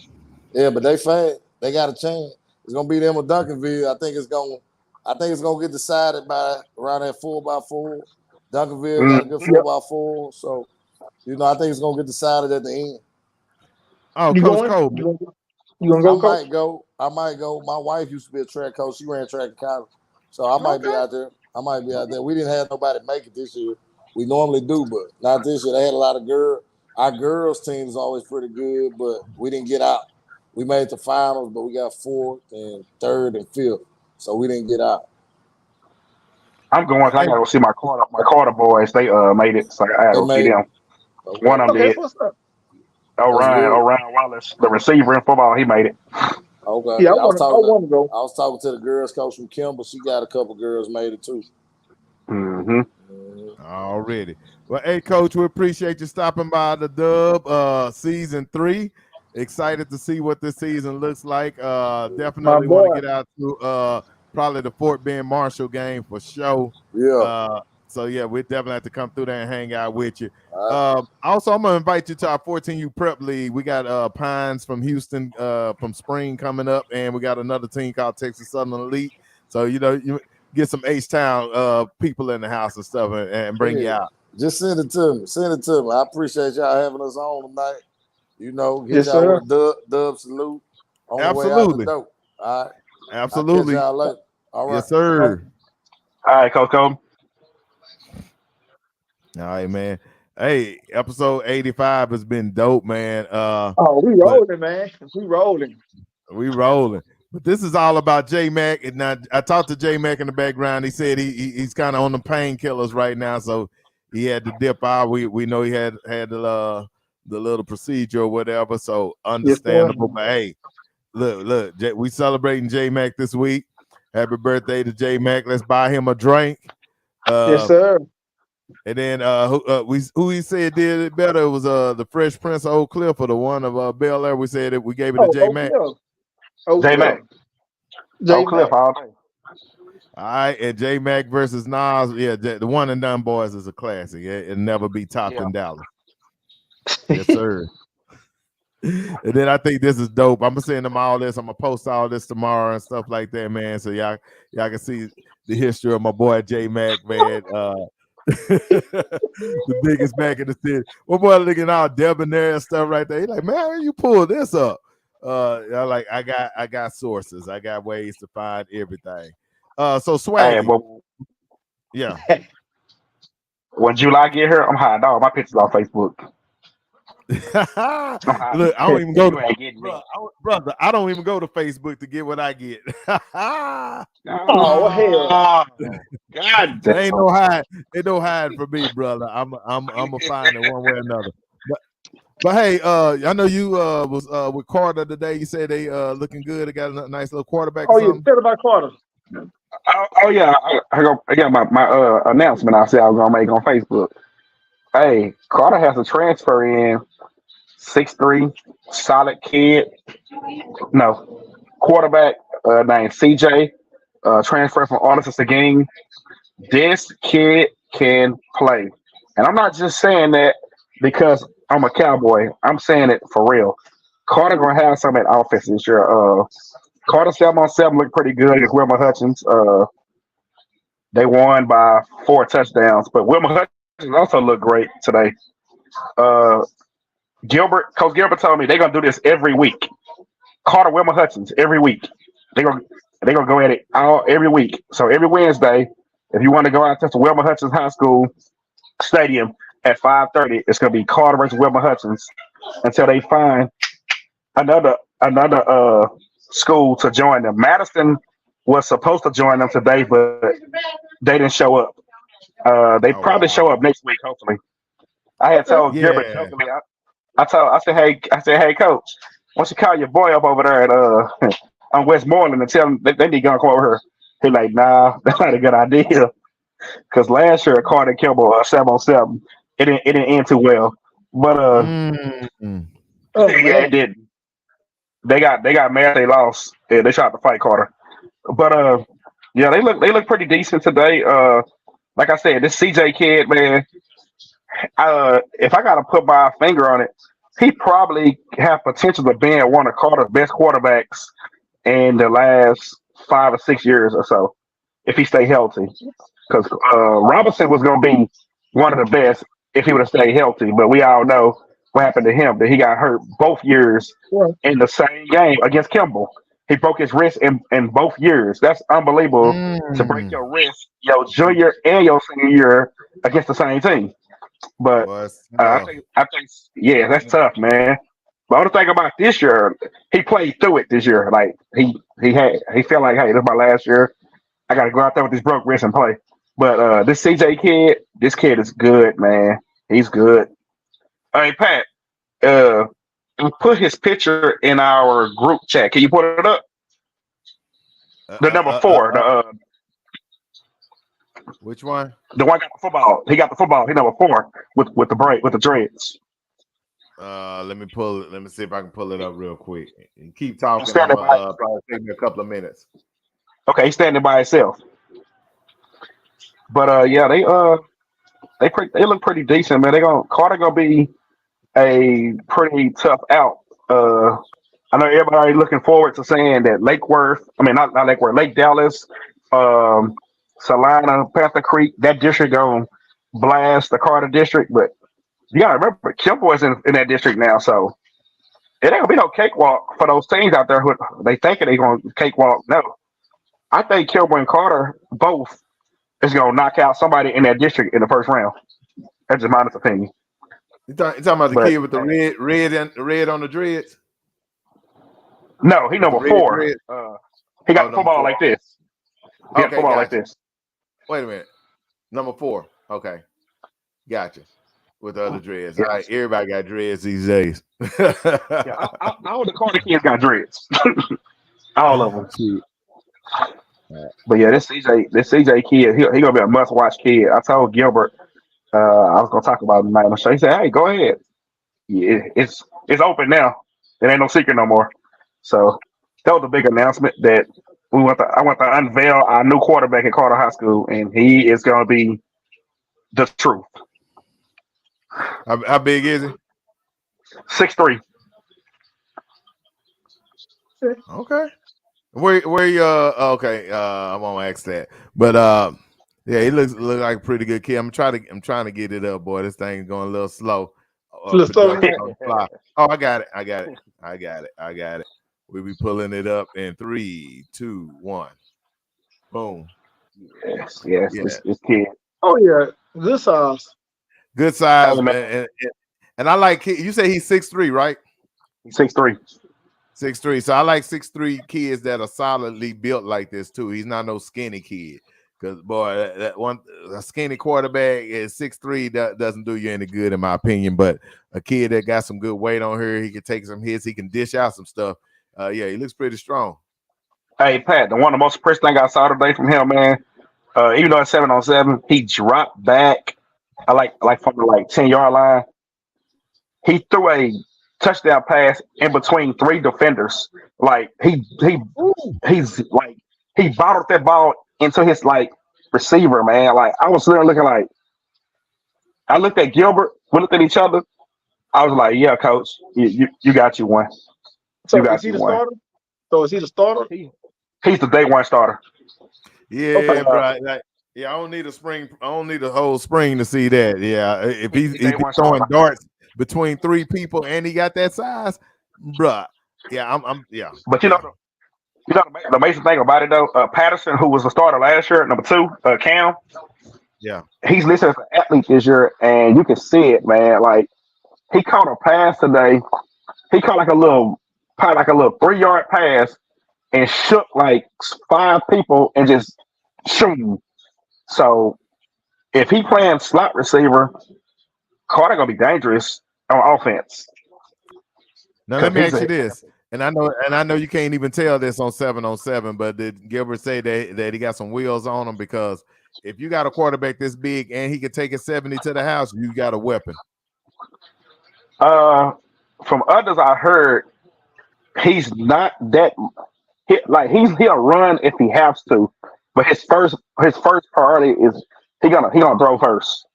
yeah, but they fast. They got a chance. It's gonna be them with Duncanville. I think it's gonna get decided by around that 4x4. Duncanville got a good 4x4. So, you know, I think it's gonna get decided at the end. Oh, Coach Coleman. You gonna go? I might go. My wife used to be a track coach. She ran track in college. So I might be out there. We didn't have nobody make it this year. We normally do, but not this year. They had a lot of girls. Our girls team is always pretty good, but we didn't get out. We made the finals, but we got 4th and 3rd and 5th, so we didn't get out. I'm going. I gotta go see my Carter boys. They made it, so I gotta go see them. Okay. One of them did. What's up? Orion Wallace, the receiver in football, he made it. Okay. Yeah, I want to go. I was talking to the girls coach from Kimball. She got a couple girls made it too. Already. Well, hey, Coach, we appreciate you stopping by the Dub season 3. Excited to see what this season looks like. Definitely want to get out to probably the Fort Bend Marshall game for sure. Yeah. So yeah, we definitely have to come through there and hang out with you. Also, I'm gonna invite you to our 14U Prep League. We got Pines from Houston from spring coming up, and we got another team called Texas Southern Elite. So you get some H-Town people in the house and stuff, and bring you out. Just send it to me. Send it to me. I appreciate y'all having us on tonight. Get y'all with a dub salute on the way out the door. All right. Absolutely. I'll catch y'all later. All right. Yes, sir. All right, Coco. All right, man. Hey, episode 85 has been dope, man. We rolling, man. We rolling. But this is all about J Mac. And now I talked to J Mac in the background. He said he's kind of on the painkillers right now, so he had to dip out. We know he had the little procedure or whatever, so understandable. But hey, look, we celebrating J Mac this week. Happy birthday to J Mac. Let's buy him a drink. Yes, sir. And then who he said did it better? It was the Fresh Prince of Oak Cliff or the one of Bel Air. We said that we gave it to J Mac. J Mac. Oak Cliff all day. All right, and J Mac versus Nas. Yeah, the one and done boys is a classic. It'll never be topped in Dallas. Yes, sir. And then I think this is dope. I'm gonna send them all this. I'm gonna post all this tomorrow and stuff like that, man. So y'all can see the history of my boy J Mac, man. The biggest Mac in the city. My boy looking all debonair and stuff right there. He's like, man, how you pull this up? I got sources. I got ways to find everything. So Swaggy. Yeah. When July get here, I'm hiding all my pictures on Facebook. Look, I don't even go to brother. I don't even go to Facebook to get what I get. Oh hell! God, ain't no hide for me, brother. I'm gonna find it one way or another. But hey, I know you was with Carter today. You said they looking good. They got a nice little quarterback. Oh yeah, tell about Carter. Oh yeah, I got my announcement. I said I was gonna make on Facebook. Hey, Carter has a transfer in. 6'3", solid kid. No, quarterback named CJ. Transfer from Arkansas Seguin. This kid can play, and I'm not just saying that because I'm a Cowboy. I'm saying it for real. Carter gonna have some at offense this year. Carter 7-on-7 looked pretty good against Wilmer Hutchins. They won by 4 touchdowns, but Wilmer Hutchins also looked great today. Coach Gilbert told me they're gonna do this every week. Carter, Wilmer Hutchins every week. They're gonna go at it every week. So every Wednesday, if you want to go out to Wilmer Hutchins High School Stadium at 5:30, it's gonna be Carter versus Wilmer Hutchins until they find another school to join them. Madison was supposed to join them today, but they didn't show up. They probably show up next week, hopefully. I had told Gilbert jokingly, I said, hey, coach, why don't you call your boy up over there at on Westmoreland and tell him they need to come over here. He's like, nah, that's not a good idea. Because last year Carter and Kimball 7-on-7, it didn't end too well. But it didn't. They got mad they lost. Yeah, they tried to fight Carter. But yeah, they look pretty decent today. Like I said, this CJ kid, man. If I gotta put my finger on it, he probably have potential to be one of Carter's best quarterbacks in the last 5 or 6 years or so, if he stay healthy. Because Robinson was gonna be one of the best if he would have stayed healthy, but we all know what happened to him, that he got hurt both years in the same game against Kimball. He broke his wrist in both years. That's unbelievable to break your wrist your junior and your senior year against the same team. But I think, yeah, that's tough, man. The other thing about this year, he played through it this year. Like he felt like, hey, this is my last year. I got to go out there with this broke wrist and play. But this CJ kid, this kid is good, man. He's good. Hey Pat, put his picture in our group chat. Can you put it up? The number 4, which one? The one got the football. He got the football. He number 4 with the break with the dreads. Let me pull it. Let me see if I can pull it up real quick. And keep talking. Probably take me a couple of minutes. Okay, he's standing by himself. But yeah, they look pretty decent, man. Carter gonna be a pretty tough out. I know everybody looking forward to saying that Lake Dallas, Salina, Panther Creek, that district gonna blast the Carter district, but you gotta remember Kilboy's in that district now, so it ain't gonna be no cakewalk for those teams out there who they thinking they gonna cakewalk. No, I think Kilboy and Carter both is gonna knock out somebody in that district in the first round. That's just my honest opinion. You talking about the kid with the red on the dreads? No, he number 4. He got the football 4. like this. He got football like this. Wait a minute. Number 4. Okay. Gotcha. With the other dreads. Yes. All right. Everybody got dreads these days. Yeah, all the Carter kids got dreads. All of them. But yeah, this CJ kid, he gonna be a must-watch kid. I told Gilbert I was gonna talk about him tonight on the show. He said, "Hey, go ahead. Yeah, it's open now. It ain't no secret no more." So that was a big announcement that I want to unveil our new quarterback at Carter High School, and he is gonna be the truth. How big is he? 6'3". Okay. Where you okay, I won't ask that. But yeah, he looks like a pretty good kid. I'm trying to get it up, boy. This thing is going a little slow. Oh, I got it. We'll be pulling it up in 3, 2, 1. Boom. Yes. This kid. Oh yeah, good size. Good size, man. And I like, you say he's 6'3", right? He's 6'3". 6'3". So I like 6'3" kids that are solidly built like this too. He's not no skinny kid. Because boy, a skinny quarterback is 6'3", that doesn't do you any good in my opinion. But a kid that got some good weight on here, he can take some hits, he can dish out some stuff. Yeah, he looks pretty strong. Hey Pat, the one of the most impressive thing I saw today from him, man. Even though it's 7-on-7, he dropped back. I like from the 10-yard line. He threw a touchdown pass in between 3 defenders. Like he bottled that ball into his receiver, man. Like I was there looking like, I looked at Gilbert, we looked at each other. I was like, yeah, coach, you got you one. So is he the starter? So is he the starter? He's the day one starter. Yeah, okay, bro. Yeah, I don't need a spring. I don't need a whole spring to see that. Yeah, if he's throwing darts between 3 people and he got that size, bruh. Yeah, yeah. But you know the amazing thing about it though, Patterson, who was the starter last year, number 2, Cam. Yeah, he's listed as an athlete this year, and you can see it, man. Like he caught a pass today. He caught like a little 3-yard pass and shook 5 people and just shoot. So if he playing slot receiver, Carter gonna be dangerous on offense. Now let me ask you this, and I know you can't even tell this on 7-on-7, but did Gilbert say that he got some wheels on him? Because if you got a quarterback this big and he can take it 70 to the house, you got a weapon. From others I heard, he's not that. He'll run if he has to, but his first priority is he gonna throw first.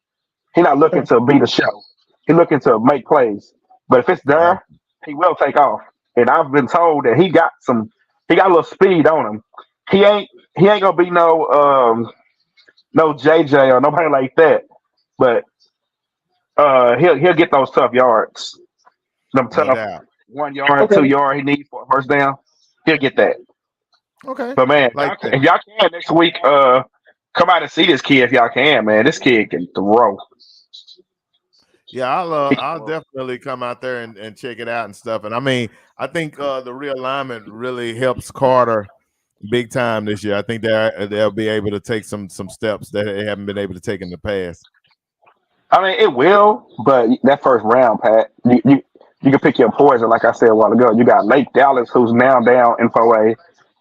He's not looking to be the show. He's looking to make plays. But if it's there, he will take off. And I've been told that he got a little speed on him. He ain't gonna be no JJ or nobody like that. But he'll get those tough yards. Them tough 1 yard, 2 yard he needs for a first down. He'll get that. Okay. But man, if y'all can next week, come out and see this kid if y'all can, man. This kid can throw. Yeah, I'll definitely come out there and check it out and stuff. And I mean, I think the realignment really helps Carter big time this year. I think they'll be able to take some steps that they haven't been able to take in the past. I mean, it will, but that first round, Pat, you can pick your poison. Like I said a while ago, you got Lake Dallas, who's now down in 4A.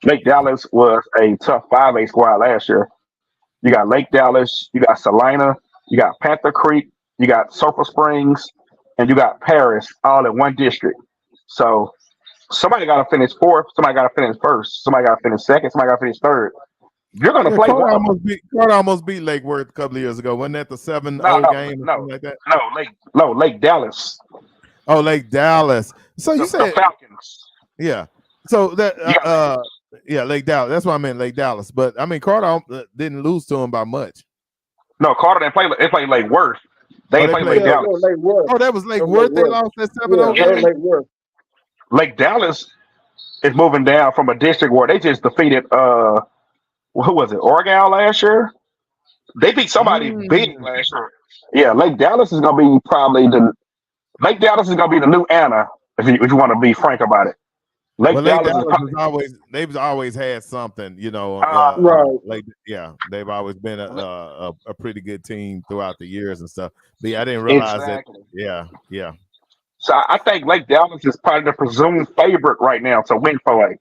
Lake Dallas was a tough 5A squad last year. You got Lake Dallas, you got Salina, you got Panther Creek, you got Sulphur Springs, and you got Paris, all in one district. So somebody got to finish fourth, somebody got to finish first, somebody got to finish second, somebody got to finish third. You're going to play one. Carter almost beat Lake Worth a couple of years ago. Wasn't that the 7-0 game or something like that? No, Lake Dallas. Oh, Lake Dallas. So you said the Falcons. Yeah. So that yeah, Lake Dallas. That's why I meant Lake Dallas. But I mean, Carter didn't lose to him by much. No, Carter didn't play. They played Lake Worth. They played Lake Dallas. Oh, that was Lake Worth. They lost that 7-0 game. Lake Worth. Lake Dallas is moving down from a district where they just defeated who was it? Oregon last year. They beat somebody big last year. Yeah, Lake Dallas is gonna be probably the new Anna if you want to be frank about it. Lake Dallas they've always had something, you know. Right. They've always been a pretty good team throughout the years and stuff. But yeah, I didn't realize that. Yeah. So I think Lake Dallas is probably the presumed favorite right now to win 4A.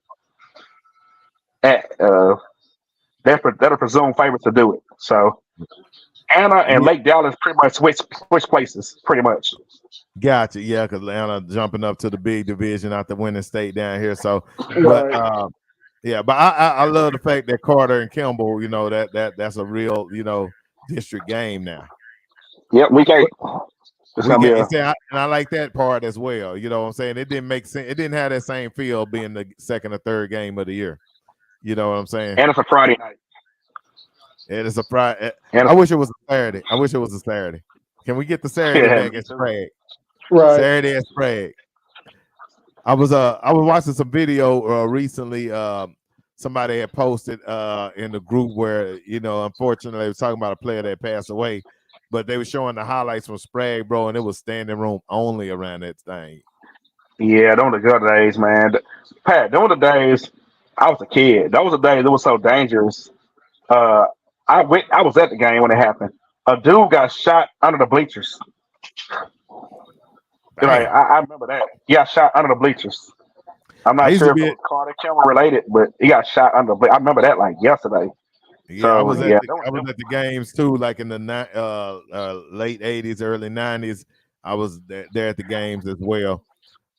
They're a presumed favorite to do it. So Anna and Lake Dallas pretty much switch places, pretty much. Gotcha. Yeah, because Atlanta jumping up to the big division out the winning state down here. So, but I love the fact that Carter and Kimball, you know, that's a real, you know, district game now. Yep, we can't. And I like that part as well. You know what I'm saying? It didn't make sense. It didn't have that same feel being the second or third game of the year. You know what I'm saying? And it's a Friday night. It is a Friday. I wish it was a Saturday. Can we get the Saturday back at Sprague? Right. Saturday at Sprague. I was watching some video recently. Somebody had posted in the group where, you know, unfortunately they were talking about a player that passed away, but they were showing the highlights from Sprague, bro, and it was standing room only around that thing. Yeah, those were the good days, man. Pat, those were the days I was a kid. Those were the days that was so dangerous. I was at the game when it happened. A dude got shot under the bleachers. Like, I remember that. He got shot under the bleachers. I'm not sure if it was Carter Kimball related, but he got shot under the bleachers. I remember that like yesterday. Yeah, so, I was at the games too, like in the late 80s, early 90s. I was there at the games as well.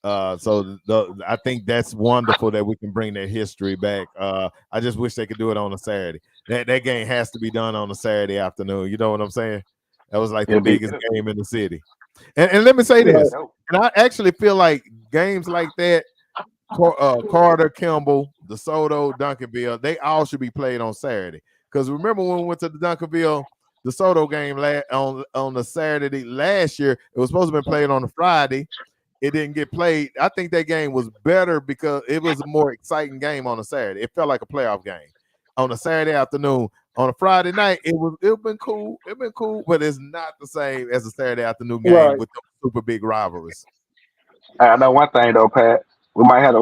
So I think that's wonderful that we can bring that history back. I just wish they could do it on a Saturday. That game has to be done on a Saturday afternoon. You know what I'm saying? That was like the biggest game in the city. And let me say this, and I actually feel like games like that, Carter, Kimball, DeSoto, Duncanville, they all should be played on Saturday. Because remember when we went to the Duncanville, DeSoto game on the Saturday last year, it was supposed to be played on a Friday. It didn't get played. I think that game was better because it was a more exciting game on a Saturday. It felt like a playoff game on a Saturday afternoon. On a Friday night, it been cool. It's been cool, but it's not the same as a Saturday afternoon game with the super big rivalries. I know one thing though, Pat. We might have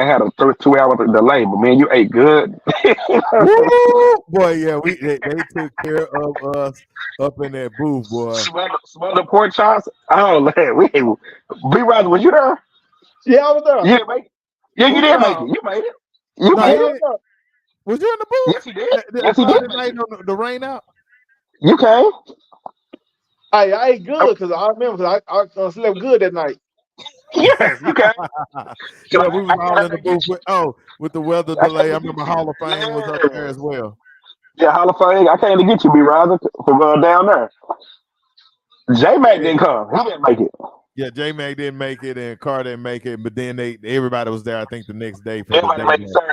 had a 2-hour delay, but man, you ate good. Woo! Boy, yeah, they took care of us up in that booth, boy. Smell the pork chops. Oh man, B-Roger, was you there? Yeah, I was there. You didn't make it. Yeah, you did make it. You made it. You made it. Was you in the booth? Yes, he did. Yes, he did. Night on the rain out. You came. I ate good because I remember I slept good that night. Yes, you can. Yeah, we was all in the booth with the weather delay. I remember Hall of Fame was up there as well. Yeah, Hall of Fame. I came to get you, B-Roger, from down there. J-Mac didn't come. He didn't make it. Yeah, J-Mac didn't make it and Carter didn't make it, but then everybody was there, I think, the next day for the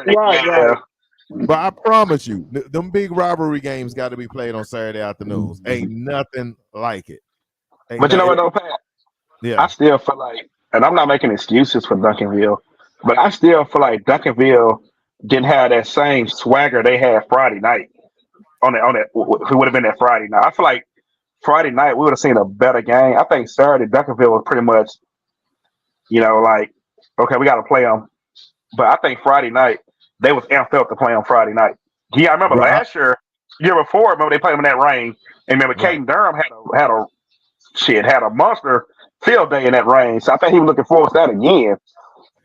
day. Right. But I promise you, them big rivalry games got to be played on Saturday afternoons. Ain't nothing like it. But you know what, though, Pat? Yeah. I still feel like, and I'm not making excuses for Duncanville, but I still feel like Duncanville didn't have that same swagger they had Friday night. On that, who would have been that Friday night? I feel like Friday night we would have seen a better game. I think Saturday Duncanville was pretty much, like, okay, we got to play them. But I think Friday night they was amped up to play on Friday night. Yeah, I remember Right. last year before, remember they played them in that rain, and remember Right. Caden Durham had a monster field day in that rain. So I think he was looking forward to that again.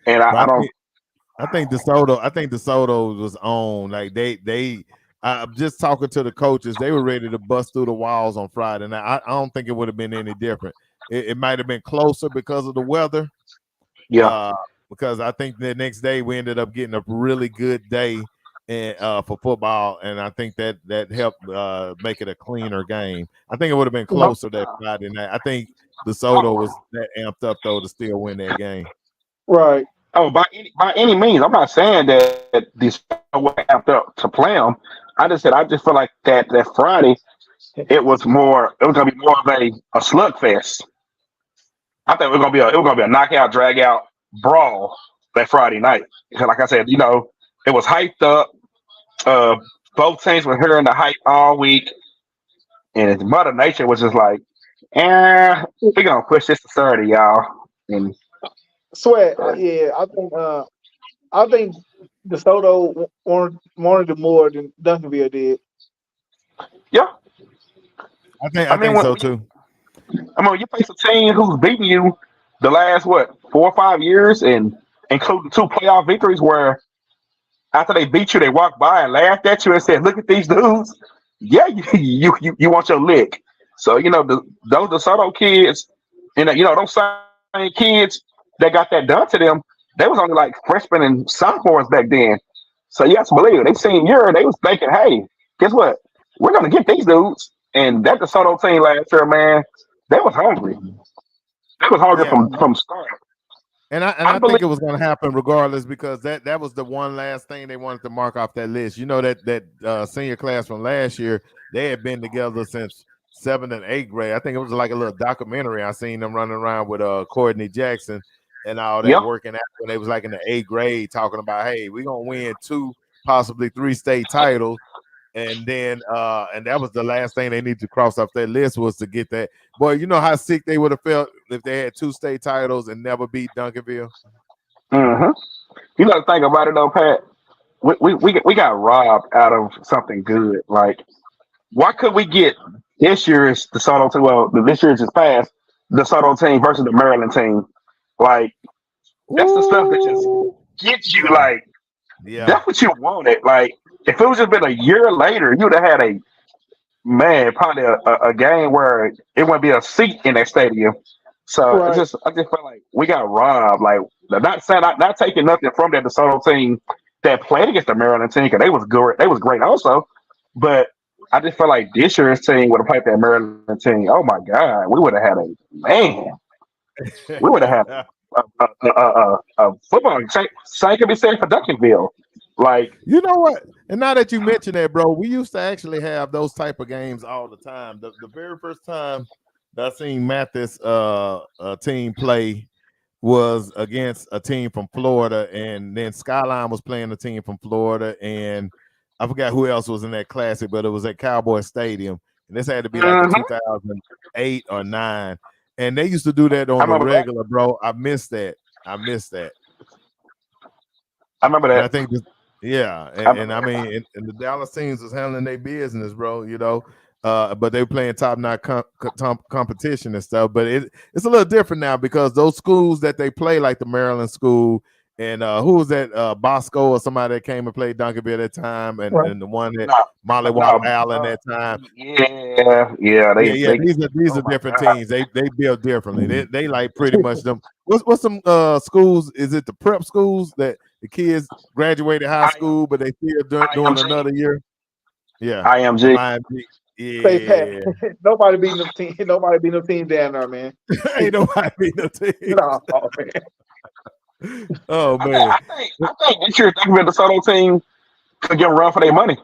And I don't. I think DeSoto was on. Like they I'm just talking to the coaches. They were ready to bust through the walls on Friday night. I don't think it would have been any different. It might have been closer because of the weather. Yeah. Because I think the next day we ended up getting a really good day for football, and I think that helped make it a cleaner game. I think it would have been closer that Friday night. I think DeSoto was that amped up though to still win that game. Right. Oh, by any means, I'm not saying that these were amped up to play them. I just feel like that Friday it was gonna be more of a slugfest. I think it was gonna be a knockout, drag out brawl that Friday night. Because like I said, it was hyped up. Both teams were hearing the hype all week, and Mother Nature was just like, we're gonna push this to Saturday, y'all. And Sweat. Yeah, I think DeSoto wanted it more than Duncanville did. yeah, I think so too. I mean, you face a team who's beaten you the last 4 or 5 years, and including 2 playoff victories where after they beat you, they walked by and laughed at you and said, "Look at these dudes." Yeah, you want your lick. So those DeSoto kids, those same kids that got that done to them, they was only like freshmen and sophomores back then. So you have to believe it. They seen they was thinking, "Hey, guess what? We're gonna get these dudes." And that DeSoto team last year, man, they was hungry. They was hungry from start. And I think it was going to happen regardless, because that was the one last thing they wanted to mark off that list. That senior class from last year, they had been together since 7th and 8th grade. I think it was like a little documentary. I seen them running around with Courtney Jackson and all that, working out when they was like in the 8th grade, talking about, hey, we're gonna win 2, possibly 3 state titles. And then and that was the last thing they need to cross off their list, was to get that. Boy, you know how sick they would have felt if they had 2 state titles and never beat Duncanville. Mm-hmm. You got to think about it though, Pat. We got robbed out of something good. Like, why could we get this year's DeSoto team? Well, this year's just passed DeSoto team versus the Maryland team. Like, that's the stuff that just gets you. Like, that's what you wanted. Like, if it was just been a year later, you'd have had probably a game where it wouldn't be a seat in that stadium. So I just felt like we got robbed. Like, not taking nothing from that DeSoto team that played against the Maryland team, because they was good. They was great also. But I just felt like this year's team would have played that Maryland team. Oh my God, we would have had we would have had a football. Same can be said for Duncanville. Like, you know what? And now that you mention that, bro, we used to actually have those type of games all the time. The very first time that I seen Mathis team play was against a team from Florida, and then Skyline was playing a team from Florida, and I forgot who else was in that classic, but it was at Cowboy Stadium, and this had to be like 2008 or 9, and they used to do that on the regular, bro. I missed that. I remember that. And I think and I mean, and the Dallas teams was handling their business, bro. But they were playing top-notch competition and stuff. But it's a little different now, because those schools that they play, like the Maryland school, and who was that, Bosco or somebody that came and played Duncanville at that time, and the one that Mollywop Allen at that time. These are different teams. They build differently. They like pretty much them. What's some schools? Is it the prep schools that the kids graduated high school, but they still doing another year? Yeah, IMG. Yeah. Nobody beating them team. Nobody beating them team down there, man. Ain't nobody beating them team. No, man. Oh man. I think this year the DeSoto team could get a run for their money.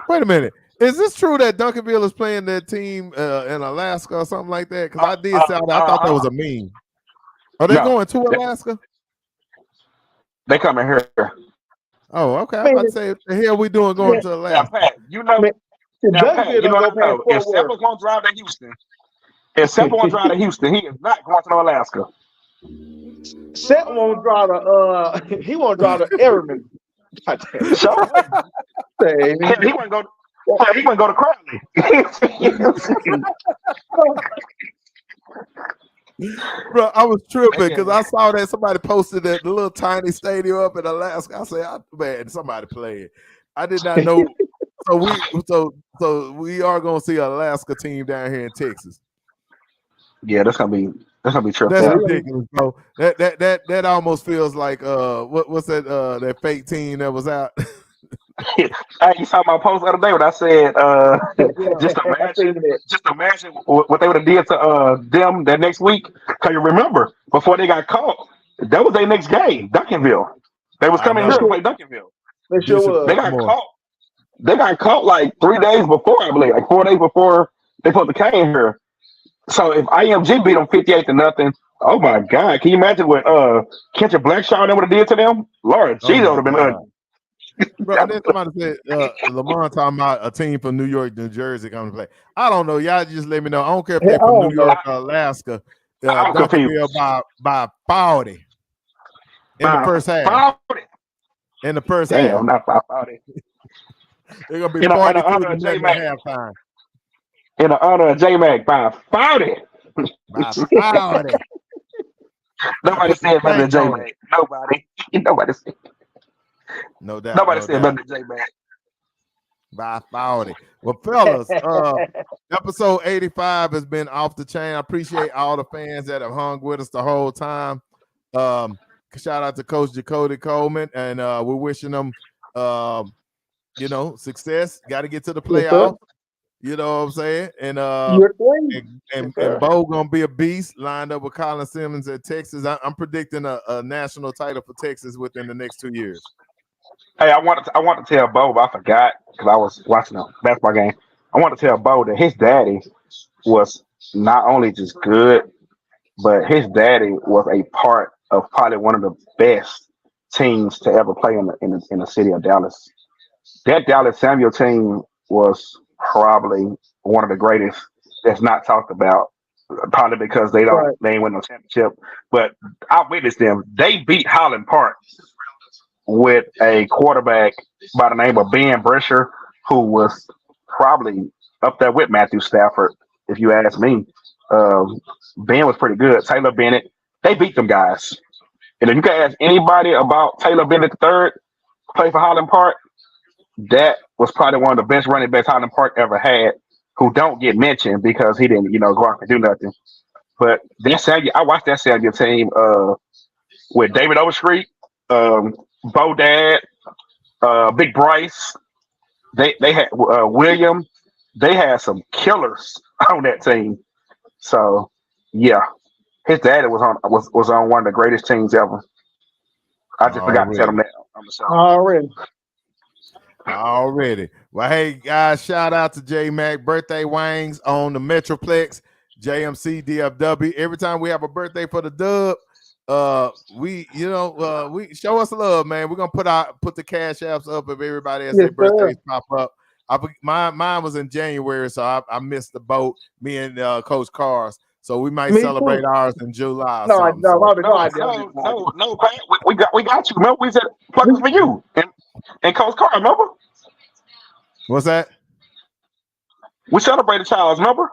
Wait a minute. Is this true that Duncanville is playing their team in Alaska or something like that? Because I thought that was a meme. Are they going to Alaska? They coming here. Oh, okay. I'm about to say, what the hell we doing going to Alaska? Yeah, Pat, Now, Duncanville Pat, you don't know go what I know? past If Fort Worth. Seppa gonna drive to Houston, he is not going to Alaska. Seth won't drive to he won't drive to Everman. So Say, hell, he wouldn't go to Crowley. Bro, I was tripping because I saw that somebody posted that the little tiny stadium up in Alaska. I said, man, somebody playing. I did not know. So we are gonna see an Alaska team down here in Texas. Yeah, that's gonna be tripped That's out. ridiculous, bro. That almost feels like what's that fake team that was out. Hey, you saw my post the other day when I said just imagine what they would have did to them that next week. Cause you remember before they got caught, that was their next game, Duncanville. They was coming here to play Duncanville. They sure was. They got caught. They got caught like 3 days before, I believe, like 4 days before they put the came here. So if IMG beat them 58-0, oh my God, can you imagine what Kendrick Blackshaw would have did to them? Lord, Jesus would have been ugly. Bro, and then somebody said Lamar talking about a team from New York, New Jersey coming to play. I don't know. Y'all just let me know. I don't care if they're from New York or Alaska. Duncanville by 40 in the first half. In the first half. Not by 40. They're gonna be 42 to halftime. In the honor of J-Mac by 40. By 40. Nobody said better than J-Mac. Nobody said. No doubt. Nobody said better than J-Mac. By 40. Well, fellas, episode 85 has been off the chain. I appreciate all the fans that have hung with us the whole time. Shout out to Coach Jacody Coleman, and we're wishing them, success. Got to get to the playoff. You know what I'm saying? And Bo gonna be a beast, lined up with Colin Simmons at Texas. I'm predicting a national title for Texas within the next 2 years. Hey, I want to tell Bo, but I forgot because I was watching a basketball game. I want to tell Bo that his daddy was not only just good, but his daddy was a part of probably one of the best teams to ever play in the city of Dallas. That Dallas Samuel team was probably one of the greatest that's not talked about, probably because they ain't win no championship. But I witnessed them. They beat Highland Park with a quarterback by the name of Ben Brescher, who was probably up there with Matthew Stafford, if you ask me. Ben was pretty good. Taylor Bennett, they beat them guys. And if you can ask anybody about Taylor Bennett III, play for Highland Park, that was probably one of the best running backs Highland Park ever had, who don't get mentioned because he didn't, go out and do nothing. But I watched that Samuel team with David Overstreet, Bo Dad, Big Bryce. They had William. They had some killers on that team. So yeah, his dad was on one of the greatest teams ever. I just forgot to tell him that on the show. Already. Well, hey guys, shout out to J Mac birthday wangs on the Metroplex, JMC DFW. Every time we have a birthday for the dub, we show us love, man. We're gonna put the cash apps up if everybody has their birthdays pop up. Mine was in January, so I missed the boat. Me and Coach Cars, so we might celebrate ours in July. No, Pat, we got you. Remember, we said plugging for you and Coach Carr. Remember? What's that? We celebrated Charles. Remember?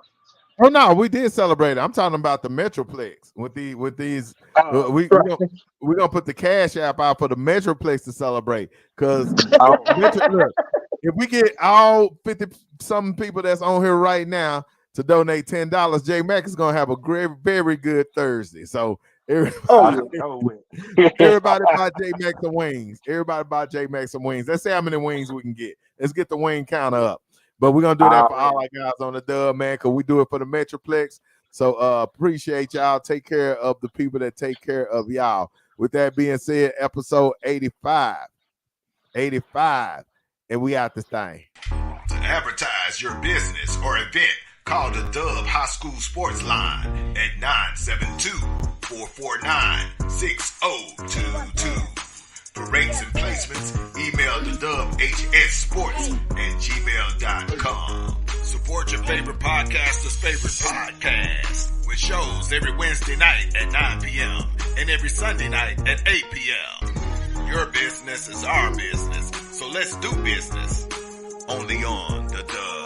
Oh no, we did celebrate it. I'm talking about the Metroplex with these. We're gonna put the cash app out for the Metroplex to celebrate because if we get all 50-something people that's on here right now to donate $10, J Mac is gonna have a very good Thursday. So everybody buy J Mac some wings. Everybody buy J Mac some wings. Let's see how many wings we can get. Let's get the wing counter up. But we're gonna do that for all our guys on the dub, man, because we do it for the Metroplex. So appreciate y'all. Take care of the people that take care of y'all. With that being said, episode 85. And we out this thing. To advertise your business or event, call the Dub High School Sports Line at 972-449-6022. For rates and placements, email the Dub hssports@gmail.com. Support your favorite podcaster's favorite podcast with shows every Wednesday night at 9 p.m. and every Sunday night at 8 p.m. Your business is our business, so let's do business. Only on the Dub.